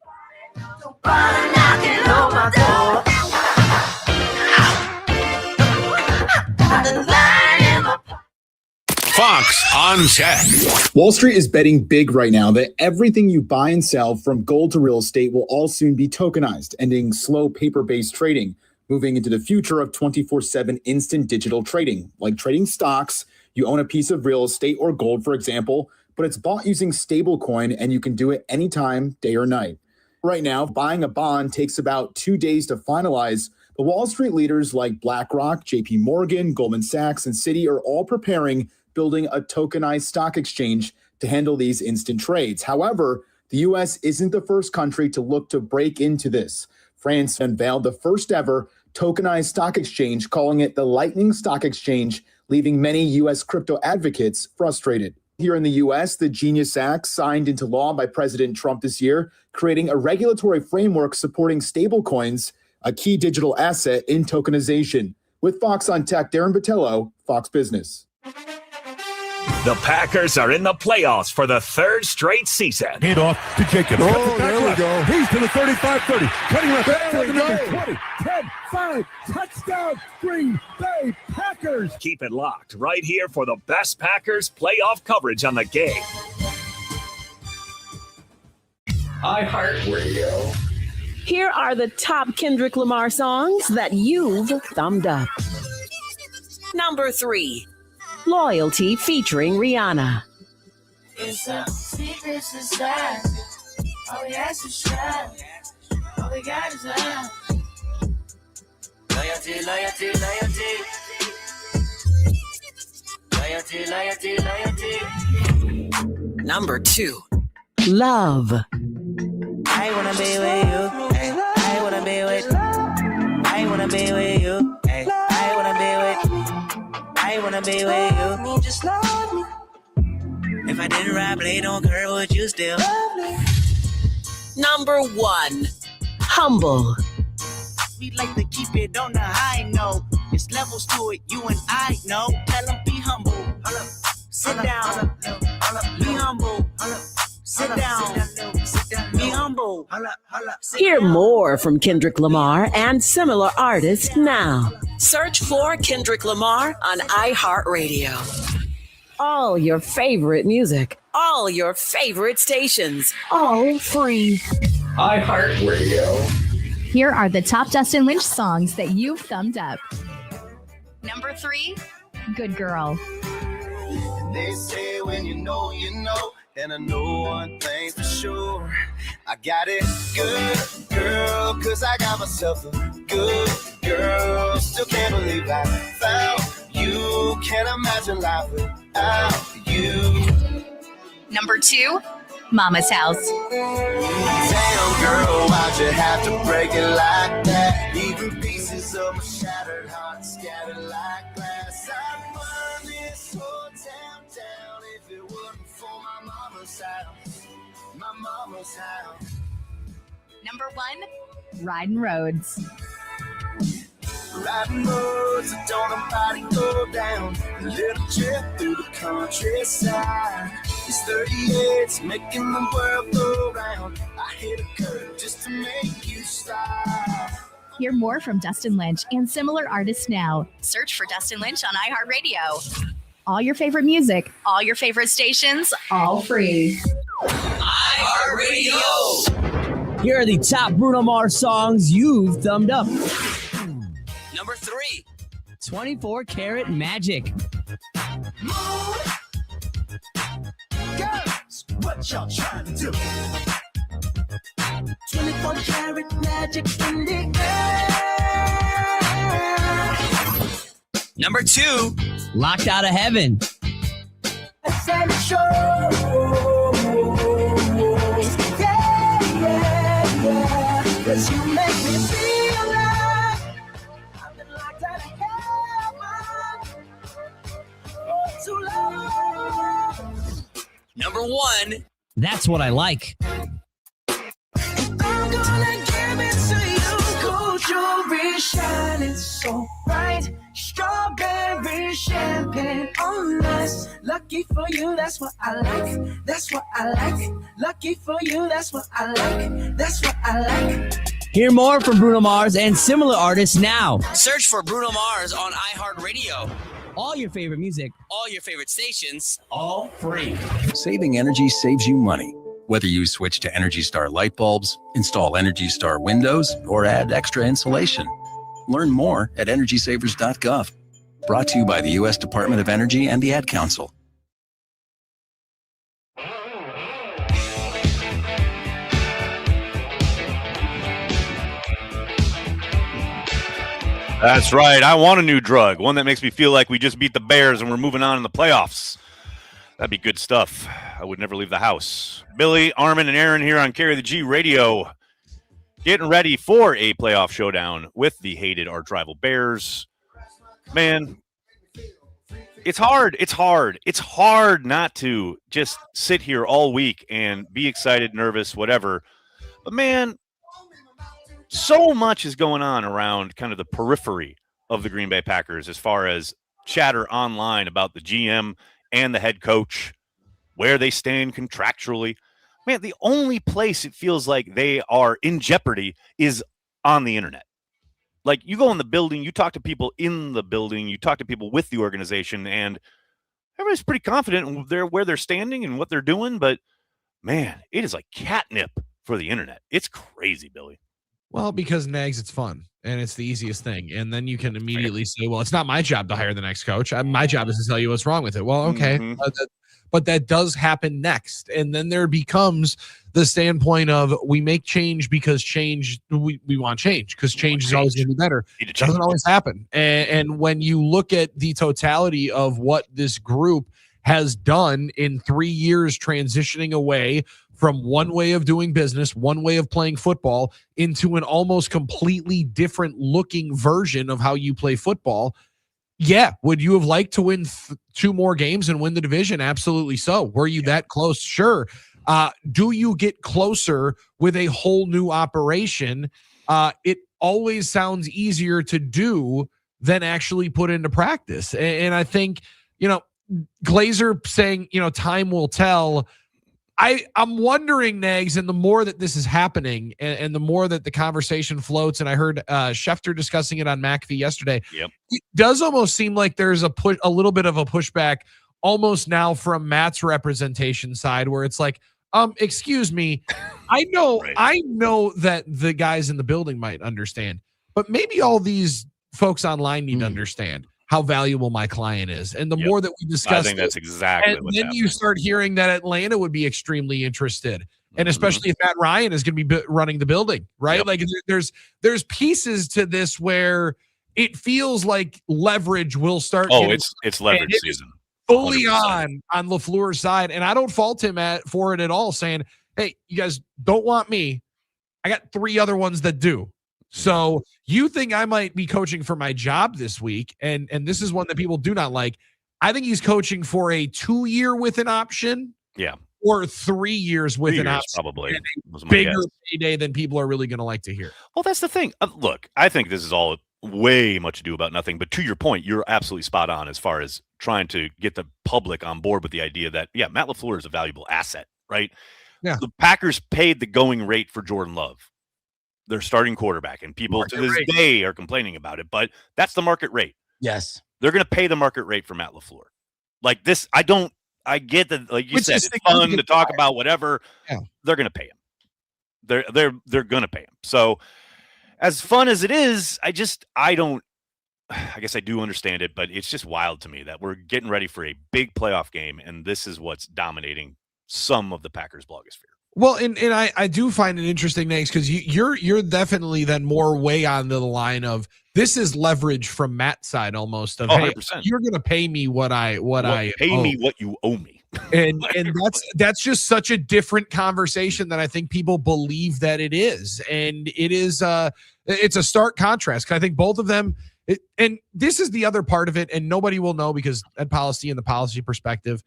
Fox on Tech. Wall Street is betting big right now that everything you buy and sell, from gold to real estate, will all soon be tokenized, ending slow paper-based trading, moving into the future of 24/7 instant digital trading. Like trading stocks, you own a piece of real estate or gold, for example, but it's bought using stablecoin, and you can do it anytime, day or night. Right now, buying a bond takes about 2 days to finalize. But Wall Street leaders like BlackRock, JP Morgan, Goldman Sachs, and Citi are all preparing, building a tokenized stock exchange to handle these instant trades. However, the U.S. isn't the first country to look to break into this. France unveiled the first ever tokenized stock exchange, calling it the Lightning Stock Exchange, leaving many U.S. crypto advocates frustrated. Here in the U.S., the Genius Act, signed into law by President Trump this year, creating a regulatory framework supporting stablecoins, a key digital asset in tokenization. With Fox on Tech, Darren Botello, Fox Business. The Packers are in the playoffs for the third straight season. Hand off to Jacobs. Oh, there we go. He's to the 35-30. Cutting left. There we go. 20, 10, 5. Touchdown, Green Bay Packers. Keep it locked right here for the best Packers playoff coverage on the game. iHeartRadio. Here are the top Kendrick Lamar songs that you've thumbed up. Number 3. Loyalty featuring Rihanna. It's a secret society. All we ask is try. All we got is love. Loyalty, loyalty, loyalty. Loyalty, loyalty, loyalty. Number 2. Love. I wanna be with you. I wanna be with. I wanna be with you. I wanna be with. I wanna be with you. Just love me. If I didn't ride blade on curve, would you still love me? Number 1. Humble. We like to keep it on the high note. It's levels to it, you and I know. Tell them be humble. Sit down. Be humble. Sit down. Be humble. Hear more from Kendrick Lamar and similar artists now. Search for Kendrick Lamar on iHeartRadio. All your favorite music, all your favorite stations, all free. iHeartRadio. Here are the top Dustin Lynch songs that you've thumbed up. Number 3, Good Girl. They say when you know, and I know one thing for sure. I got it good, girl, cause I got myself a good girl. Still can't believe I found you. Can't imagine life without you. Number 2, Mama's House. Damn, girl, why'd you have to break it like that? Even pieces of my shattered heart scattered like glass. I'd burn this whole town down if it wasn't for my mama's house. My mama's house. Number 1, Riding Roads. Riding roads that don't nobody go down. A little trip through the countryside. It's 38's making the world go round. I hit a curve just to make you stop. Hear more from Dustin Lynch and similar artists now. Search for Dustin Lynch on iHeartRadio. All your favorite music, all your favorite stations, all free. iHeartRadio. Here are the top Bruno Mars songs you've thumbed up. Number 3. 24 Karat Magic. Girls, what y'all trying to do? 24 karat magic in the air. Number 2. Locked Out of Heaven. Essential. You make me feel like I've been locked out of heaven for too long. Number 1, That's What I Like. I'm gonna give it to you. Gold jewelry shining so bright. Strawberry champagne on us. Lucky for you, that's what I like. That's what I like. Lucky for you, that's what I like. That's what I like. Hear more from Bruno Mars and similar artists now. Search for Bruno Mars on iHeartRadio. All your favorite music, all your favorite stations, all free. Saving energy saves you money. Whether you switch to Energy Star light bulbs, install Energy Star windows, or add extra insulation. Learn more at EnergySavers.gov. Brought to you by the U.S. Department of Energy and the Ad Council. That's right. I want a new drug, one that makes me feel like we just beat the Bears and we're moving on in the playoffs. That'd be good stuff. I would never leave the house. Billy, Armen, and Aaron here on Carry the G Radio, getting ready for a playoff showdown with the hated arch rival Bears. Man, it's hard. It's hard. It's hard not to just sit here all week and be excited, nervous, whatever. But man, so much is going on around kind of the periphery of the Green Bay Packers as far as chatter online about the GM and the head coach, where they stand contractually. Man, the only place it feels like they are in jeopardy is on the internet. Like, you go in the building, you talk to people in the building, you talk to people with the organization, and everybody's pretty confident in where they're standing and what they're doing. But man, it is like catnip for the internet. It's crazy, Billy. Well, because Nags, it's fun and it's the easiest thing. And then you can immediately say, well, it's not my job to hire the next coach. My job is to tell you what's wrong with it. Well, okay. Mm-hmm. But that does happen next. And then there becomes the standpoint of we make change because change, we want change because change is always going to be better. It doesn't always happen. And when you look at the totality of what this group has done in 3 years, transitioning away from one way of doing business, one way of playing football, into an almost completely different looking version of how you play football. Yeah. Would you have liked to win 2 more games and win the division? Absolutely so. Were you that close? Sure. Do you get closer with a whole new operation? It always sounds easier to do than actually put into practice. And I think, Glazer saying, time will tell. I'm wondering, Nags, and the more that this is happening and the more that the conversation floats, and I heard Schefter discussing it on McAfee yesterday, it does almost seem like there's a little bit of a pushback almost now from Matt's representation side where it's like, excuse me, I know that the guys in the building might understand, but maybe all these folks online need to understand how valuable my client is. And the more that we discuss, I think that's exactly and what's then happening. you start hearing that Atlanta would be extremely interested. And especially if Matt Ryan is going to be running the building, right? Like there's pieces to this where it feels like leverage will start. It's leverage season. Fully 100%. on LaFleur's side. And I don't fault him for it at all, saying, hey, you guys don't want me. I got 3 other ones that do. So you think I might be coaching for my job this week, and this is one that people do not like. I think he's coaching for a 2-year with an option, or 3 years with an option, probably bigger payday than people are really going to like to hear. Well, that's the thing. Look, I think this is all way much ado about nothing. But to your point, you're absolutely spot on as far as trying to get the public on board with the idea that Matt LaFleur is a valuable asset, right? Yeah, the Packers paid the going rate for Jordan Love, their starting quarterback, and people to this day are complaining about it, but that's the market rate. Yes. They're going to pay the market rate for Matt LaFleur. Like this, I get that, like you said, it's fun to talk about whatever. Yeah. They're going to pay him. They're going to pay him. So as fun as it is, I guess I do understand it, but it's just wild to me that we're getting ready for a big playoff game, and this is what's dominating some of the Packers blogosphere. Well, and I do find it interesting, Nags, because you're definitely then more way on the line of this is leverage from Matt's side almost of, hey, 100%. you're going to pay me what me what you owe me. And that's just such a different conversation than I think people believe that it is. And it is it's a stark contrast. I think both of them, and this is the other part of it, and nobody will know because Ed Policy and the policy perspective,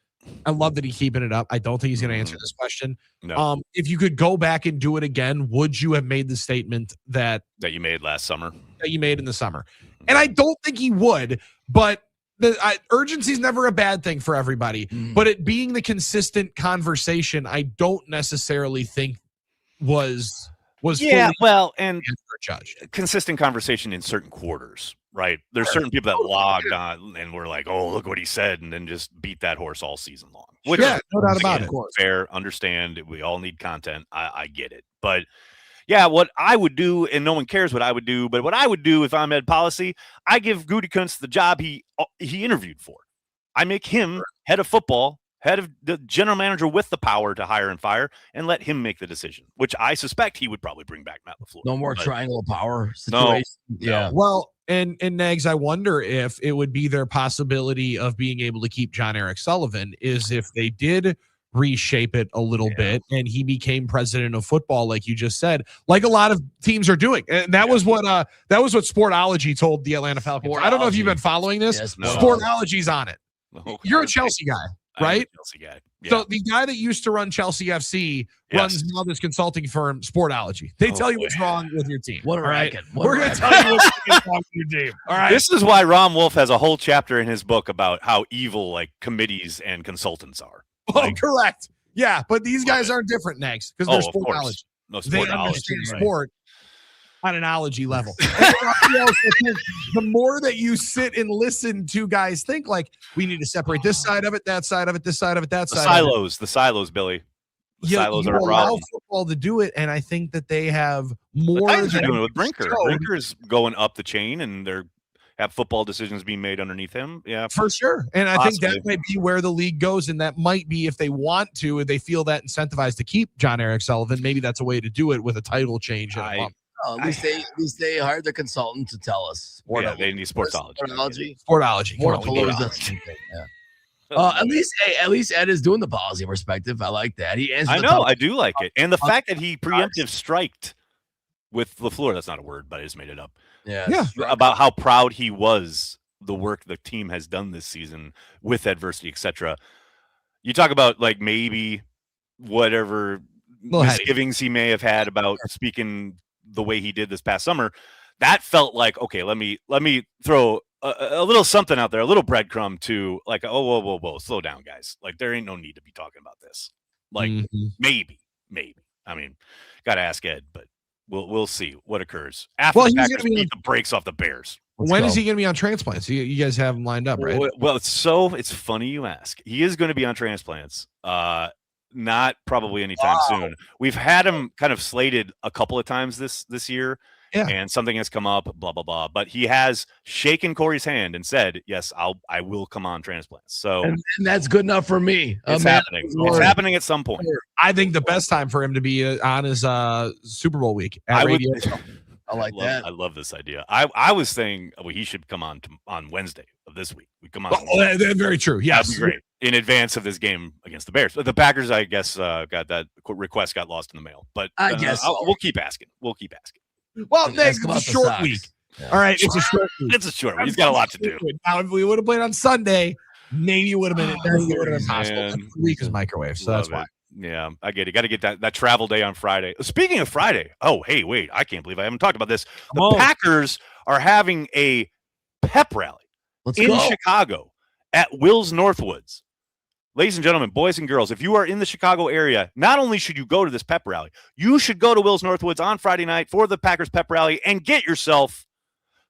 I love that he's keeping it up. I don't think he's going to answer this question. No. If you could go back and do it again, would you have made the statement that you made last summer? That you made in the summer? And I don't think he would, but urgency is never a bad thing for everybody. But it being the consistent conversation, I don't necessarily think was yeah, well, and judge consistent conversation in certain quarters, right? There's certain people that logged on and were like, "Oh, look what he said," and then just beat that horse all season long. Which, no doubt about it. Fair, understand. We all need content. I get it, but yeah, what I would do, and no one cares what I would do, but what I would do if I'm Ed Policy, I give Gutekunst the job he interviewed for. I make him head of football, head of the general manager with the power to hire and fire, and let him make the decision, which I suspect he would probably bring back Matt LaFleur. No more triangle of power situation. No. Well, and Nags, I wonder if it would be their possibility of being able to keep John Eric Sullivan is if they did reshape it a little bit and he became president of football, like you just said, like a lot of teams are doing. And that was what Sportology told the Atlanta Falcons. I don't know if you've been following this. Yes, Sportology's on it. You're a Chelsea guy, right? Chelsea guy. Yeah. So the guy that used to run Chelsea FC runs now this consulting firm, Sportology. They tell you what's wrong with your team. What a racket. We're going to tell you what's wrong with your team. All right. This is why Ron Wolf has a whole chapter in his book about how evil like committees and consultants are. Correct. Yeah, but these guys aren't different, Nags, because they're Sportology. No, they Sportology, understand right. sport on an ology level. The more that you sit and listen to guys think, like, we need to separate this side of it, that side of it, this side of it, that The side of it. silos, Billy. The You silos are a allow problem. football to do it, and I think that they have The more Titans are than doing it with Brinker. showed. Brinker's going up the chain, and they're have football decisions being made underneath him. Yeah, For sure. And I think that Possibly. might be where the league goes. And that might be if they want to, if they feel that incentivized to keep John Eric Sullivan, maybe that's a way to do it with a title change. And a bump. At least they hired the consultant to tell us. Yeah, they need Sportology. Sportology. At least Ed is doing the policy perspective. I like that. He answers. I know, I do like it, and the fact that he preemptive striked with LaFleur—that's not a word, but I just made it up. Yeah. About how proud he was the work the team has done this season with adversity, etc. You talk about like maybe whatever misgivings he may have had about speaking the way he did this past summer. That felt like, okay, let me throw a little something out there, a little breadcrumb to like, oh, whoa, slow down, guys. Like there ain't no need to be talking about this. Like maybe. I mean, got to ask Ed, but we'll see what occurs after the Packers beat the brakes off the Bears. When is he going to be on transplants? You guys have him lined up, right? Well, it's funny you ask. He is going to be on transplants. Not probably anytime soon. We've had him kind of slated a couple of times this year. Yeah. And something has come up, blah, blah, blah. But he has shaken Corey's hand and said, yes, I will come on transplants. So and that's good enough for me. It's happening. It's happening at some point. I think the best time for him to be on is Super Bowl week at radio. I like that. I love this idea. I was saying he should come on Wednesday of this week. We come on. That's very true. Yes. That'd be great. In advance of this game against the Bears. But the Packers, I guess, got that request got lost in the mail. But I guess we'll keep asking. Well, it's a short week. Yeah. All right, it's a short week. It's a short week. He's got a lot to do. Now, if we would have played on Sunday, maybe it would have been possible. The week is microwave, so that's why. Yeah, I get it. Got to get that travel day on Friday. Speaking of Friday, oh, hey, wait, I can't believe I haven't talked about this. The Packers are having a pep rally in Chicago at Will's Northwoods. Ladies and gentlemen, boys and girls, if you are in the Chicago area, not only should you go to this pep rally, you should go to Will's Northwoods on Friday night for the Packers pep rally and get yourself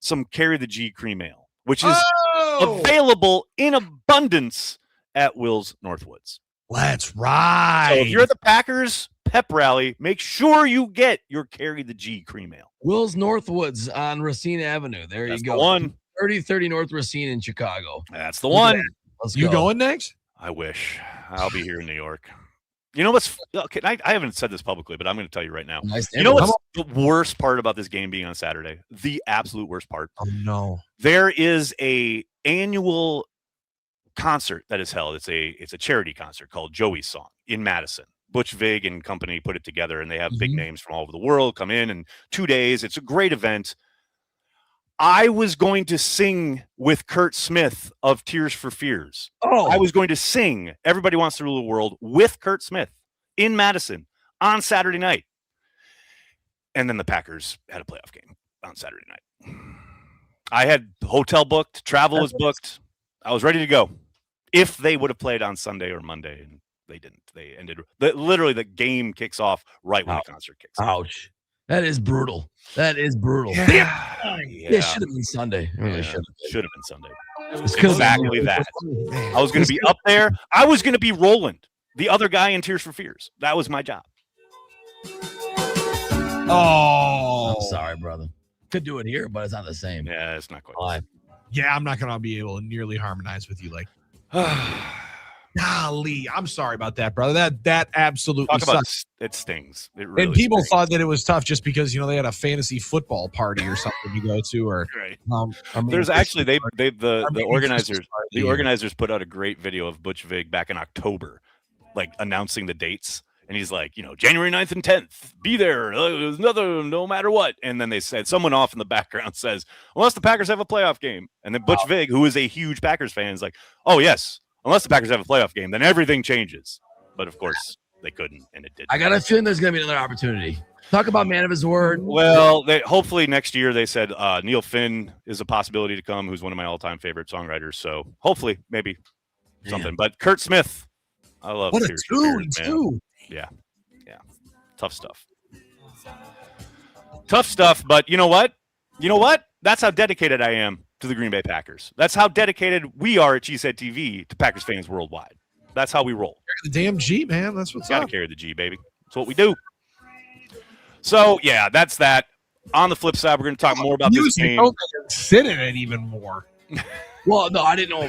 some Carry the G cream ale, which is available in abundance at Will's Northwoods. Let's ride. So if you're at the Packers pep rally, make sure you get your Carry the G cream ale. Will's Northwoods on Racine Avenue. There That's you go. The one. 3030 North Racine in Chicago. That's the one. Let's you go. Going next? I wish. I'll be here in New York. You know what's okay? I haven't said this publicly, but I'm going to tell you right now. You know what's the worst part about this game being on Saturday? The absolute worst part. Oh no! There is a annual concert that is held. It's a charity concert called Joey's Song in Madison. Butch Vig and company put it together, and they have big names from all over the world come in 2 days. It's a great event. I was going to sing with Kurt Smith of Tears for Fears. I was going to sing Everybody Wants to Rule the World with Kurt Smith in Madison on Saturday night. And then the Packers had a playoff game on Saturday night. I had hotel booked, travel was booked. I was ready to go if they would have played on Sunday or Monday, and they didn't. They ended literally the game kicks off right when the concert kicks off. Ouch. That is brutal. That is brutal. Yeah. It should have been Sunday. It really should have been Sunday. Exactly that. I was going to be up there. I was going to be Roland, the other guy in Tears for Fears. That was my job. Oh, I'm sorry, brother. Could do it here, but it's not the same. Yeah, it's not quite. Yeah, I'm not going to be able to nearly harmonize with you. Like, golly, I'm sorry about that, brother. That absolutely Talk about sucks. It stings. It really and people stings. thought that it was tough just because they had a fantasy football party or something to go to, or There's actually the organizers put out a great video of Butch Vig back in October, like announcing the dates. And he's like, January 9th and 10th, be there, no matter what. And then they said, someone off in the background says, unless the Packers have a playoff game. And then Butch Vig, who is a huge Packers fan, is like, oh, yes, unless the Packers have a playoff game, then everything changes. But, of course, they couldn't, and it didn't. I got a feeling there's going to be another opportunity. Talk about man of his word. Well, hopefully next year they said Neil Finn is a possibility to come, who's one of my all-time favorite songwriters. So hopefully, maybe something. But Kurt Smith, I love what a Tears for Fears, man. tune. Yeah. Tough stuff. But you know what? That's how dedicated I am to the Green Bay Packers. That's how dedicated we are at Cheesehead TV to Packers fans worldwide. That's how we roll. Carry the damn G, man. That's what's Gotta up. carry the G, baby. That's what we do. So, yeah, that's that. On the flip side, we're going to talk more about this game. Sit in it even more. Well, no, I didn't know.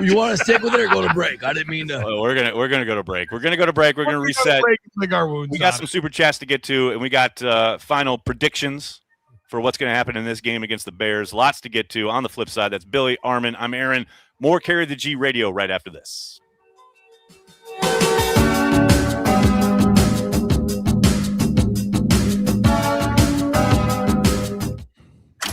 You want to stick with it or go to break? I didn't mean to. Well, we're gonna go to break. We're gonna reset. We got some super chats to get to, and we got final predictions for what's going to happen in this game against the Bears. Lots to get to. On the flip side, that's Billy, Armen. I'm Aaron. More Carry the G Radio right after this.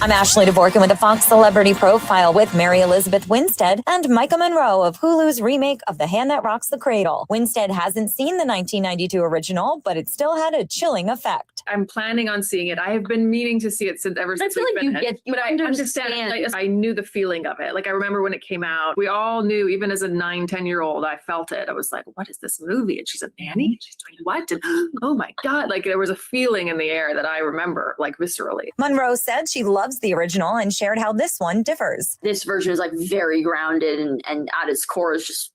I'm Ashley Dvorkin with a Fox Celebrity Profile with Mary Elizabeth Winstead and Micah Monroe of Hulu's remake of The Hand That Rocks the Cradle. Winstead hasn't seen the 1992 original, but it still had a chilling effect. I'm planning on seeing it. I have been meaning to see it ever since. I feel like you I understand. I knew the feeling of it. Like I remember when it came out, we all knew, even as a 9-10-year-old, I felt it. I was like, what is this movie? And she's a nanny? She's doing what? And, oh my God. Like there was a feeling in the air that I remember, like viscerally. Monroe said she loves the original and shared how this one differs. This version is like very grounded and at its core is just,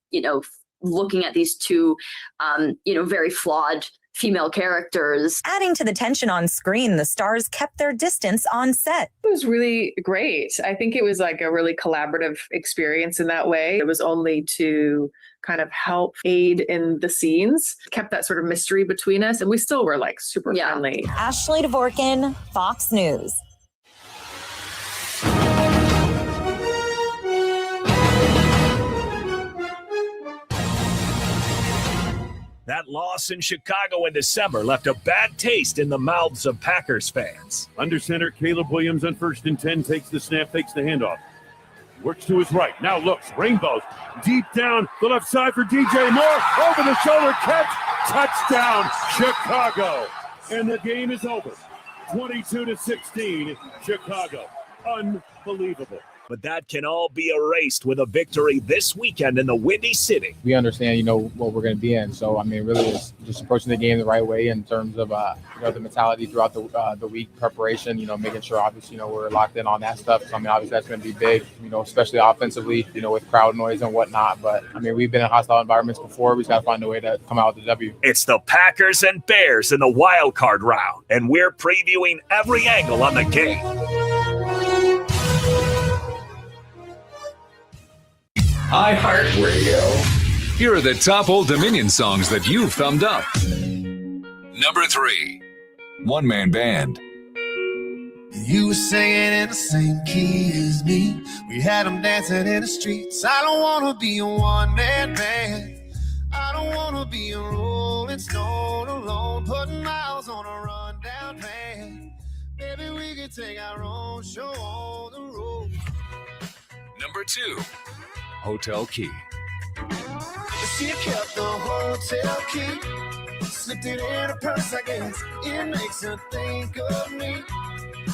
looking at these two, very flawed female characters. Adding to the tension on screen, the stars kept their distance on set. It was really great. I think it was like a really collaborative experience in that way. It was only to kind of help aid in the scenes, kept that sort of mystery between us, and we still were like super friendly. Ashley Dvorkin, Fox News. That loss in Chicago in December left a bad taste in the mouths of Packers fans. Under center, Caleb Williams on 1st and 10 takes the snap, fakes the handoff. Works to his right. Now looks, rainbows. Deep down the left side for DJ Moore. Over the shoulder catch. Touchdown, Chicago. And the game is over. 22-16, Chicago. Unbelievable. But that can all be erased with a victory this weekend in the Windy City. We understand, what we're going to be in. So, really it's just approaching the game the right way in terms of, the mentality throughout the week preparation, making sure, obviously, we're locked in on that stuff. So, obviously that's going to be big, especially offensively, with crowd noise and whatnot. But, we've been in hostile environments before. We just got to find a way to come out with the W. It's the Packers and Bears in the wild card round, and we're previewing every angle on the game. iHeartRadio. Here are the top Old Dominion songs that you've thumbed up. Number 3, One Man Band. You were singing in the same key as me. We had them dancing in the streets. I don't want to be a one-man band. I don't want to be a rolling stone alone, putting miles on a rundown van. Maybe we could take our own show on the road. Number 2, Hotel Key. She kept the hotel key, slipped it in her purse, I guess. It makes her think of me.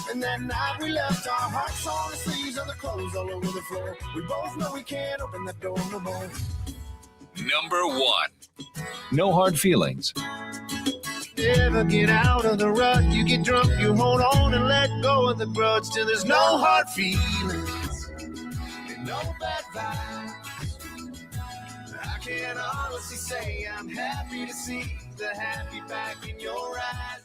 And that night we left our hearts on the sleeves of the clothes all over the floor. We both know we can't open that door no more. Number 1, No Hard Feelings. Never get out of the rut. You get drunk, you hold on and let go of the grudge till there's no hard feelings and no bad vibes. I can honestly say I'm happy to see the happy back in your eyes.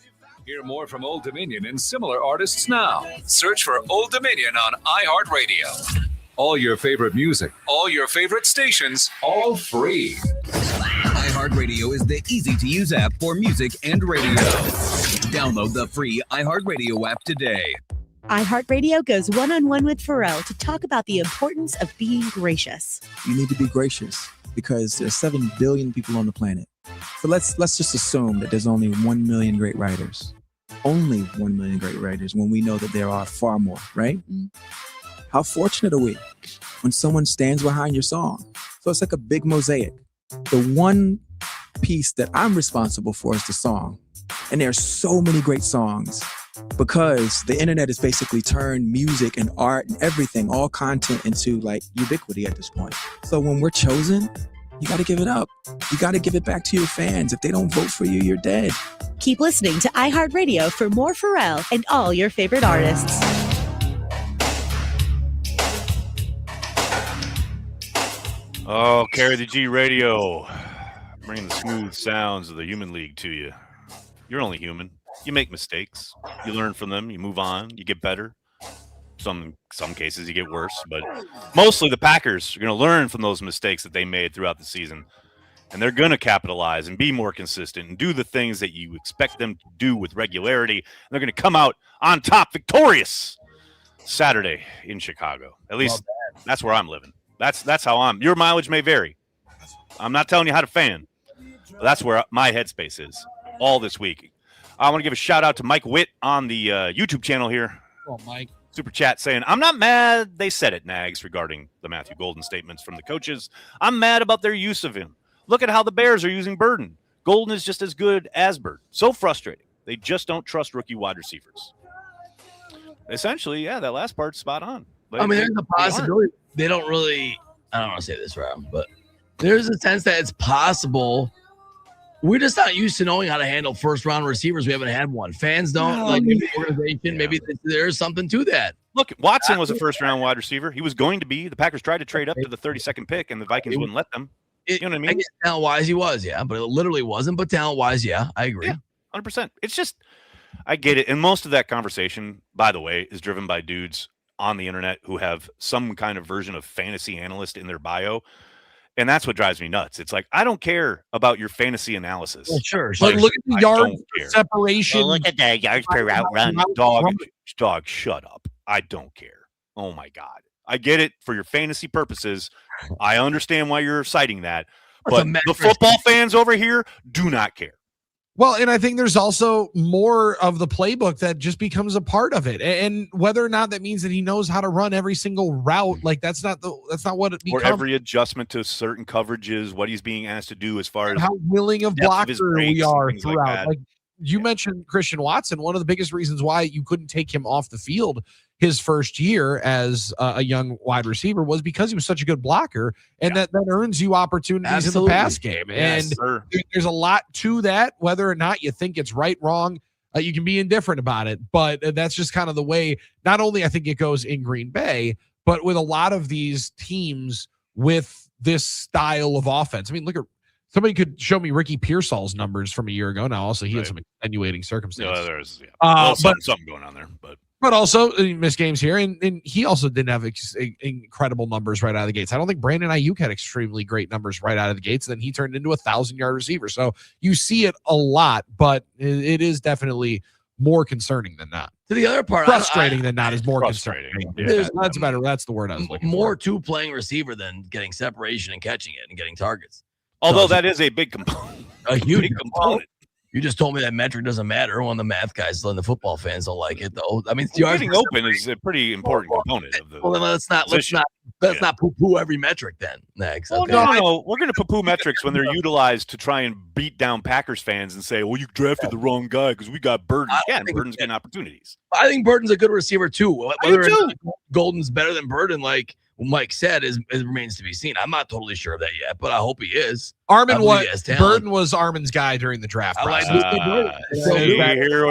Hear more from Old Dominion and similar artists now. Search for Old Dominion on iHeartRadio. All your favorite music, all your favorite stations, all free. iHeartRadio is the easy-to-use app for music and radio. Download the free iHeartRadio app today. iHeartRadio goes one-on-one with Pharrell to talk about the importance of being gracious. You need to be gracious because there's 7 billion people on the planet. So let's just assume that there's only 1 million great writers. Only 1 million great writers when we know that there are far more, right? Mm-hmm. How fortunate are we when someone stands behind your song? So it's like a big mosaic. The one piece that I'm responsible for is the song. And there are so many great songs because the internet has basically turned music and art and everything, all content, into like ubiquity at this point. So when we're chosen, you got to give it up. You got to give it back to your fans. If they don't vote for you, you're dead. Keep listening to iHeartRadio for more Pharrell and all your favorite artists. Oh, Carry the G Radio, bringing the smooth sounds of the human league to you. You're only human. You make mistakes. You learn from them. You move on. You get better. Some cases you get worse, but mostly the Packers are going to learn from those mistakes that they made throughout the season, and they're going to capitalize and be more consistent and do the things that you expect them to do with regularity. And they're going to come out on top victorious Saturday in Chicago. At least that's where I'm living. That's how I'm. Your mileage may vary. I'm not telling you how to fan, but that's where my headspace is all this week. I want to give a shout out to Mike Witt on the YouTube channel here. Oh, Mike. Super chat saying, I'm not mad they said it, Nags, regarding the Matthew Golden statements from the coaches. I'm mad about their use of him. Look at how the Bears are using Burden. Golden is just as good as Burden. So frustrating. They just don't trust rookie wide receivers. Essentially, yeah, that last part's spot on. I mean, there's a possibility they don't really, I don't want to say this, Rob, but there's a sense that it's possible. We're just not used to knowing how to handle first-round receivers. We haven't had one. Fans don't like the organization. Maybe there's something to that. Look, Watson was a first-round wide receiver. He was going to be. The Packers tried to trade up to the 32nd pick, and the Vikings wouldn't let them. You know what I mean? I guess talent-wise, he was, yeah, but it literally wasn't. But talent-wise, yeah, I agree. Yeah, 100%. It's just, I get it. And most of that conversation, by the way, is driven by dudes on the internet who have some kind of version of fantasy analyst in their bio. And that's what drives me nuts. It's like, I don't care about your fantasy analysis. Well, sure. But look at the yard separation. Well, look at the yards per route run. Dog, shut up. I don't care. Oh, my God. I get it for your fantasy purposes. I understand why you're citing that. But the football fans over here do not care. Well, and I think there's also more of the playbook that just becomes a part of it. And whether or not that means that he knows how to run every single route, like that's not what it becomes. Or every adjustment to certain coverages, what he's being asked to do as far as how willing of blocker we are throughout. Like you mentioned Christian Watson. One of the biggest reasons why you couldn't take him off the field his first year as a young wide receiver was because he was such a good blocker, and that earns you opportunities in the pass game. Yes, and there's a lot to that, whether or not you think it's right, wrong, you can be indifferent about it, but that's just kind of the way, not only I think it goes in Green Bay, but with a lot of these teams with this style of offense. I mean, look at, somebody could show me Ricky Pearsall's numbers from a year ago. Now, also, he had some extenuating circumstances. No, there's something going on there, but also he missed games here, and he also didn't have incredible numbers right out of the gates. I don't think Brandon Ayuk had extremely great numbers right out of the gates. Then he turned into a 1,000-yard receiver. So you see it a lot, but it is definitely more concerning than not. To the other part, frustrating than not is more frustrating. concerning. Yeah, that's better. That's the word I was looking more for. to playing receiver than getting separation and catching it and getting targets. Although that is a big component. A huge big component. You just told me that metric doesn't matter. One of the math guys and the football fans don't like it, though. I mean, Getting open is a pretty important component of the. Well, then let's not poo-poo every metric then. Next, Well, no, we're going to poo-poo metrics when they're utilized to try and beat down Packers fans and say, "Well, you drafted the wrong guy because we got Burden." Again, Burden's getting opportunities. I think Burden's a good receiver too. Whether or not Golden's better than Burden, like Mike said, is remains to be seen. I'm not totally sure of that yet, but I hope he is. Burden was Armen's guy during the draft process.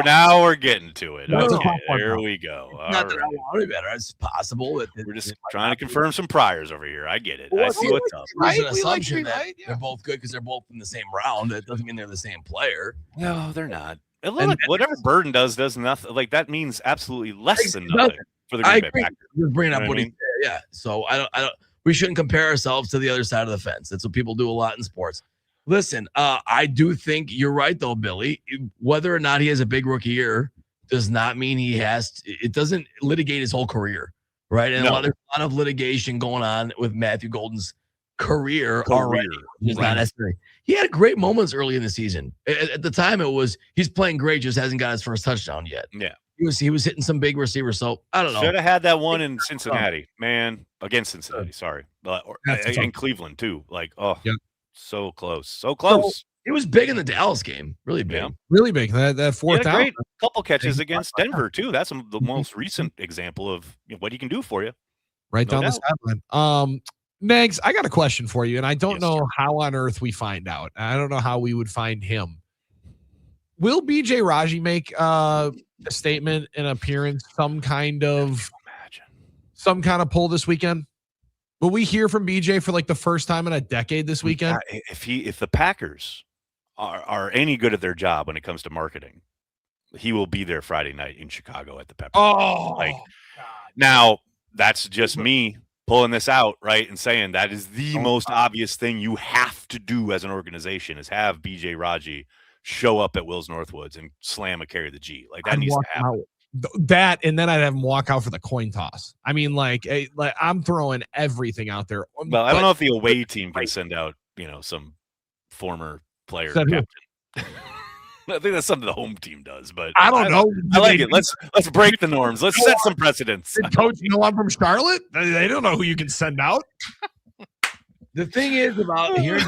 Now we're getting to it. Okay, here we go. Not that I want to be better. It's possible. We're just trying to confirm some priors over here. I get it. I see what's up. There's an assumption that they're both good because they're both in the same round. That doesn't mean they're the same player. No, they're not. Whatever Burden does nothing. Like that means absolutely less than nothing for the Green Bay Packers. Just bringing up what he said. Yeah. So I don't. We shouldn't compare ourselves to the other side of the fence. That's what people do a lot in sports. Listen, I do think you're right though, Billy. Whether or not he has a big rookie year does not mean he has. It doesn't litigate his whole career, right? And a lot of litigation going on with Matthew Golden's career already. It's not necessary. He had great moments early in the season. At the time, it was he's playing great, just hasn't got his first touchdown yet. Yeah. He was hitting some big receivers, so I don't know. Should have had that one in Cincinnati, man. Against Cincinnati, sorry, in Cleveland too. Like, so close, so close. So, it was big in the Dallas game, really big, really big. That fourth down, great couple catches against Denver too. That's the most recent example of what he can do for you, right down the sideline. Nags, I got a question for you, and I don't know how on earth we find out. I don't know how we would find him. Will BJ Raji make a statement, an appearance, some kind of pull this weekend? Will we hear from BJ for like the first time in a decade this weekend? If the Packers are any good at their job when it comes to marketing, he will be there Friday night in Chicago at the Pepper. Now that's just me pulling this out, right, and saying that is the most obvious thing you have to do as an organization is have BJ Raji show up at Will's Northwoods and slam a carry the G. Like that needs to happen. That, and then I'd have him walk out for the coin toss. I mean, like I'm throwing everything out there. Well, I don't know if the away team can send out, some former player captain. I think that's something the home team does, but I don't know. I like it. Let's break the norms. Let's set some precedents. Did Coach I'm from Charlotte? They don't know who you can send out. The thing is about hearing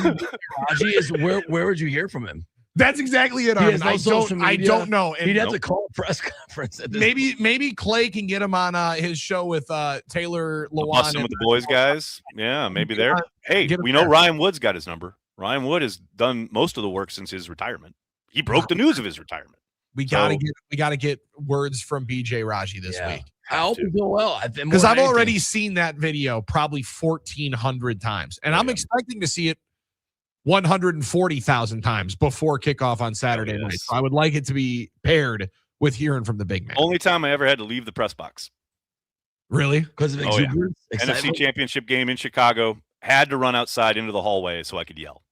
Raji is where would you hear from him? That's exactly it. I don't know. And he'd have to call a press conference. Maybe Clay can get him on his show with Taylor Lewan. Some of the boys guys. Yeah, maybe there. Hey, we know Ryan Wood's got his number. Ryan Wood has done most of the work since his retirement. He broke the news of his retirement. We gotta get words from BJ Raji this week. I hope he do well. Because I've already seen that video probably 1,400 times, and I'm expecting to see it 140,000 times before kickoff on Saturday night. So I would like it to be paired with hearing from the big man. Only time I ever had to leave the press box. Really? Because of exuberance? NFC Championship game in Chicago. Had to run outside into the hallway so I could yell.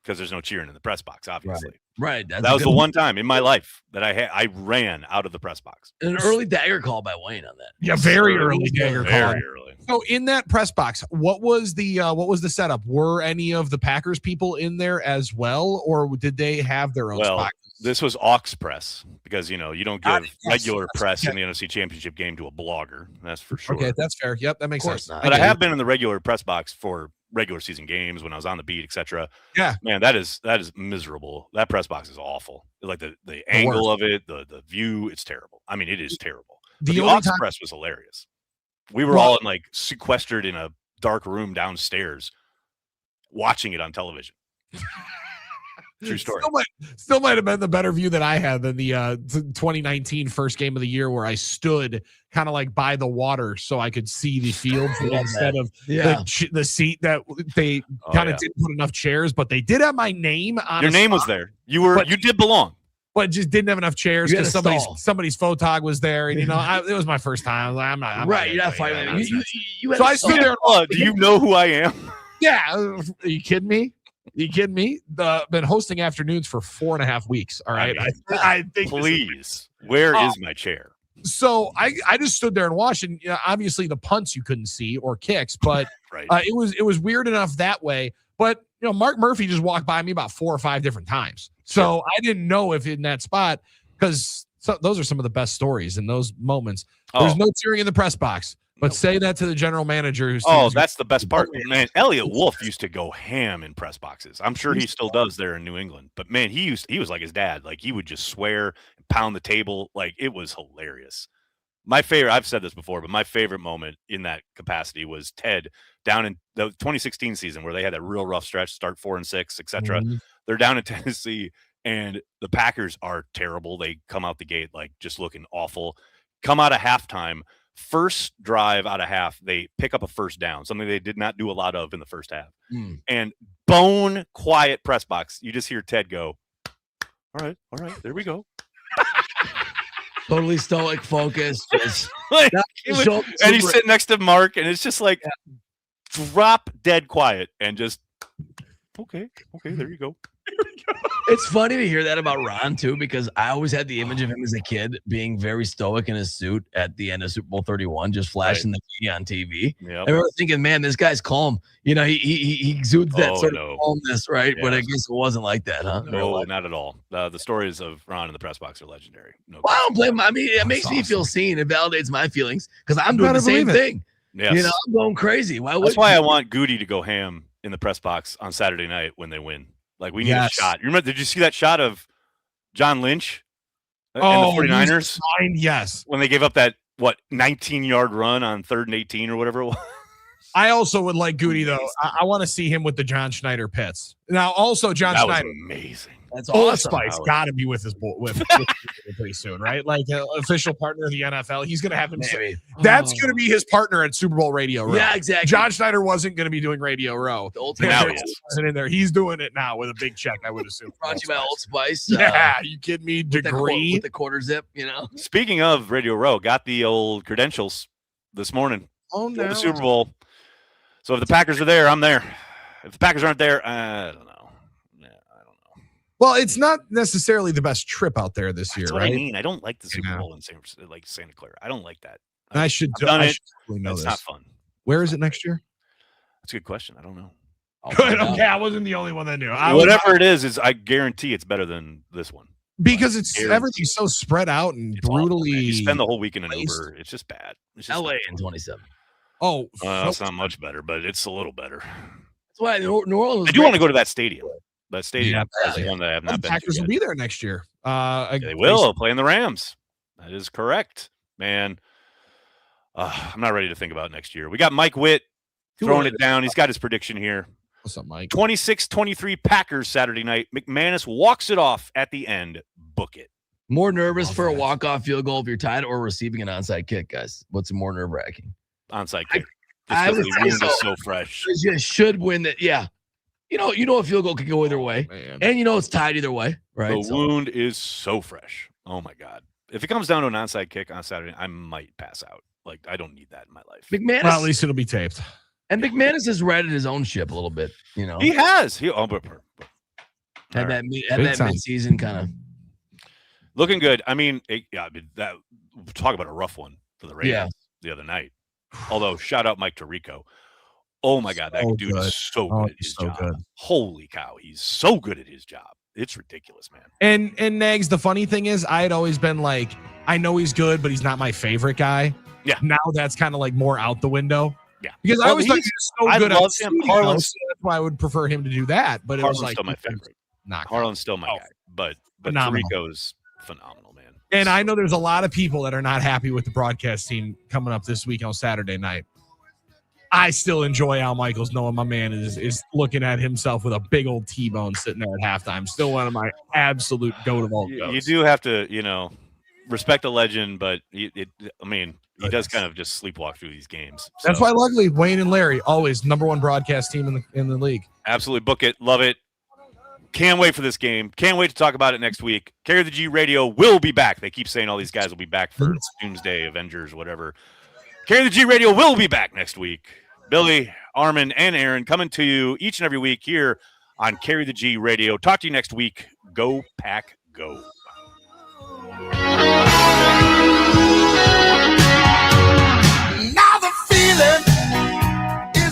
Because there's no cheering in the press box, obviously. Right. That was the one time in my life that I ran out of the press box. An early dagger call by Wayne on that. Yeah, very early dagger call. Very early. So in that press box, what was the setup? Were any of the Packers people in there as well, or did they have their own spot? This was aux press because you don't give regular press in the NFC Championship game to a blogger. That's for sure. Okay, that's fair. Yep, that makes sense. But I have been in the regular press box for regular season games when I was on the beat, etc. Yeah, man, that is miserable. That press box is awful. Like the angle of it, the view, it's terrible. I mean, it is terrible. The aux press was hilarious. We were all sequestered in a dark room downstairs, watching it on television. True story. Still might have been the better view that I had than the 2019 first game of the year where I stood kind of like by the water so I could see the field instead of the seat that they kind of didn't put enough chairs, but they did have my name on. Your name was there. You did belong. But just didn't have enough chairs because somebody's photog was there, and it was my first time. I'm not right. You're not fighting. So I stood there. Do you know who I am? Yeah. Are you kidding me? You kidding me? Been hosting afternoons for 4.5 weeks. All right. I think please. Where is my chair? So I just stood there and watched, and obviously the punts you couldn't see or kicks, but right. It was weird enough that way. But Mark Murphy just walked by me about 4 or 5 different times, so I didn't know if in that spot, because those are some of the best stories in those moments. There's no cheering in the press box, but say that to the general manager. That's the best part, man. Elliot Wolf used to go ham in press boxes. I'm sure he still does there in New England. But man, he was like his dad. Like he would just swear, pound the table. Like it was hilarious. My favorite, I've said this before, but my favorite moment in that capacity was Ted down in the 2016 season where they had that real rough stretch, start 4-6, etc. Mm-hmm. They're down in Tennessee and the Packers are terrible. They come out the gate like just looking awful. Come out of halftime, first drive out of half, they pick up a first down, something they did not do a lot of in the first half. And bone quiet press box. You just hear Ted go, all right, there we go. Totally stoic, focused. And he's sitting next to Mark, and it's just like drop dead quiet and just okay, there you go. It's funny to hear that about Ron too, because I always had the image of him as a kid being very stoic in his suit at the end of Super Bowl 31, just flashing the key on TV. Yep. I remember thinking, man, this guy's calm. He exudes that sort of calmness, right? Yeah. But I guess it wasn't like that, huh? No, not at all. The stories of Ron in the press box are legendary. No, well, I don't blame him. I mean, it makes me feel seen. It validates my feelings because I'm doing the same thing. Yes. I'm going crazy. That's why I want Goody to go ham in the press box on Saturday night when they win. Like, we need a shot. You remember, did you see that shot of John Lynch and the 49ers? Yes. When they gave up that, 19-yard run on 3rd and 18 or whatever it was? I also would like Goody, though. I want to see him with the John Schneider pits. Now, also, John Schneider. Was amazing. That's Old awesome. Spice got to be with his with pretty soon, right? Like official partner of the NFL. He's going to have him. That's going to be his partner at Super Bowl Radio Row. Yeah, exactly. John Schneider wasn't going to be doing Radio Row. Now he wasn't in there. He's doing it now with a big check, I would assume. Brought to you by Old Spice. Yeah, you kidding me? Degree with the quarter zip, Speaking of Radio Row, got the old credentials this morning. Oh, no. For the Super Bowl. So if the Packers are there, I'm there. If the Packers aren't there, I don't know. Well, it's not necessarily the best trip out there this year, That's what right? I mean. I don't like the Super Bowl in Santa Clara. I don't like that. I should done it. Know it's this. not fun. Where is it next year? That's a good question. I don't know. Good. Okay, I wasn't the only one that knew. Whatever it is I guarantee it's better than this one. Because everything's so spread out and brutally. You spend the whole week in an Uber. It's just bad. It's just LA in 27. Oh, it's not much better, but it's a little better. That's why New Orleans. I do want to go to that stadium. That stadium is one that I have not the been Packers to will be there next year. They will play in the Rams. That is correct, man. I'm not ready to think about next year. We got Mike Witt throwing it down. He's got his prediction here. What's up, Mike? 26-23 Packers Saturday night. McManus walks it off at the end. Book it. More nervous for a walk-off field goal if you're tied or receiving an onside kick, guys? What's more nerve-wracking? Onside kick. I would the say wound is so fresh. You should win that. Yeah. You know a field goal could go either way. And it's tied either way, right? The wound is so fresh. Oh, my God. If it comes down to an onside kick on Saturday, I might pass out. Like, I don't need that in my life. McManus, well, at least it'll be taped. And McManus has righted his own ship a little bit, He has. Had that mid-season kind of looking good. I mean, that talk about a rough one for the Ravens the other night. Although, shout out Mike Tirico. Oh my God, that dude is so good at his job. Good. Holy cow, he's so good at his job. It's ridiculous, man. And Nags, the funny thing is, I had always been like, I know he's good, but he's not my favorite guy. Yeah. Now that's kind of like more out the window. Yeah. Because I always thought he was so good at him. Harlan's, so that's why I would prefer him to do that. But it was like still my favorite. Not Harlan's still my guy. But Tirico's phenomenal, man. And I know there's a lot of people that are not happy with the broadcast team coming up this week on Saturday night. I still enjoy Al Michaels knowing my man is looking at himself with a big old T-bone sitting there at halftime. Still one of my absolute goat of all goats. You do have to, respect a legend, but he does kind of just sleepwalk through these games. So. That's why, luckily, Wayne and Larry always #1 broadcast team in the league. Absolutely, book it, love it. Can't wait for this game. Can't wait to talk about it next week. Carry the G Radio will be back. They keep saying all these guys will be back for Doomsday, Avengers, whatever. Carry the G Radio will be back next week. Billy, Armen, and Aaron coming to you each and every week here on Carry the G Radio. Talk to you next week. Go Pack Go.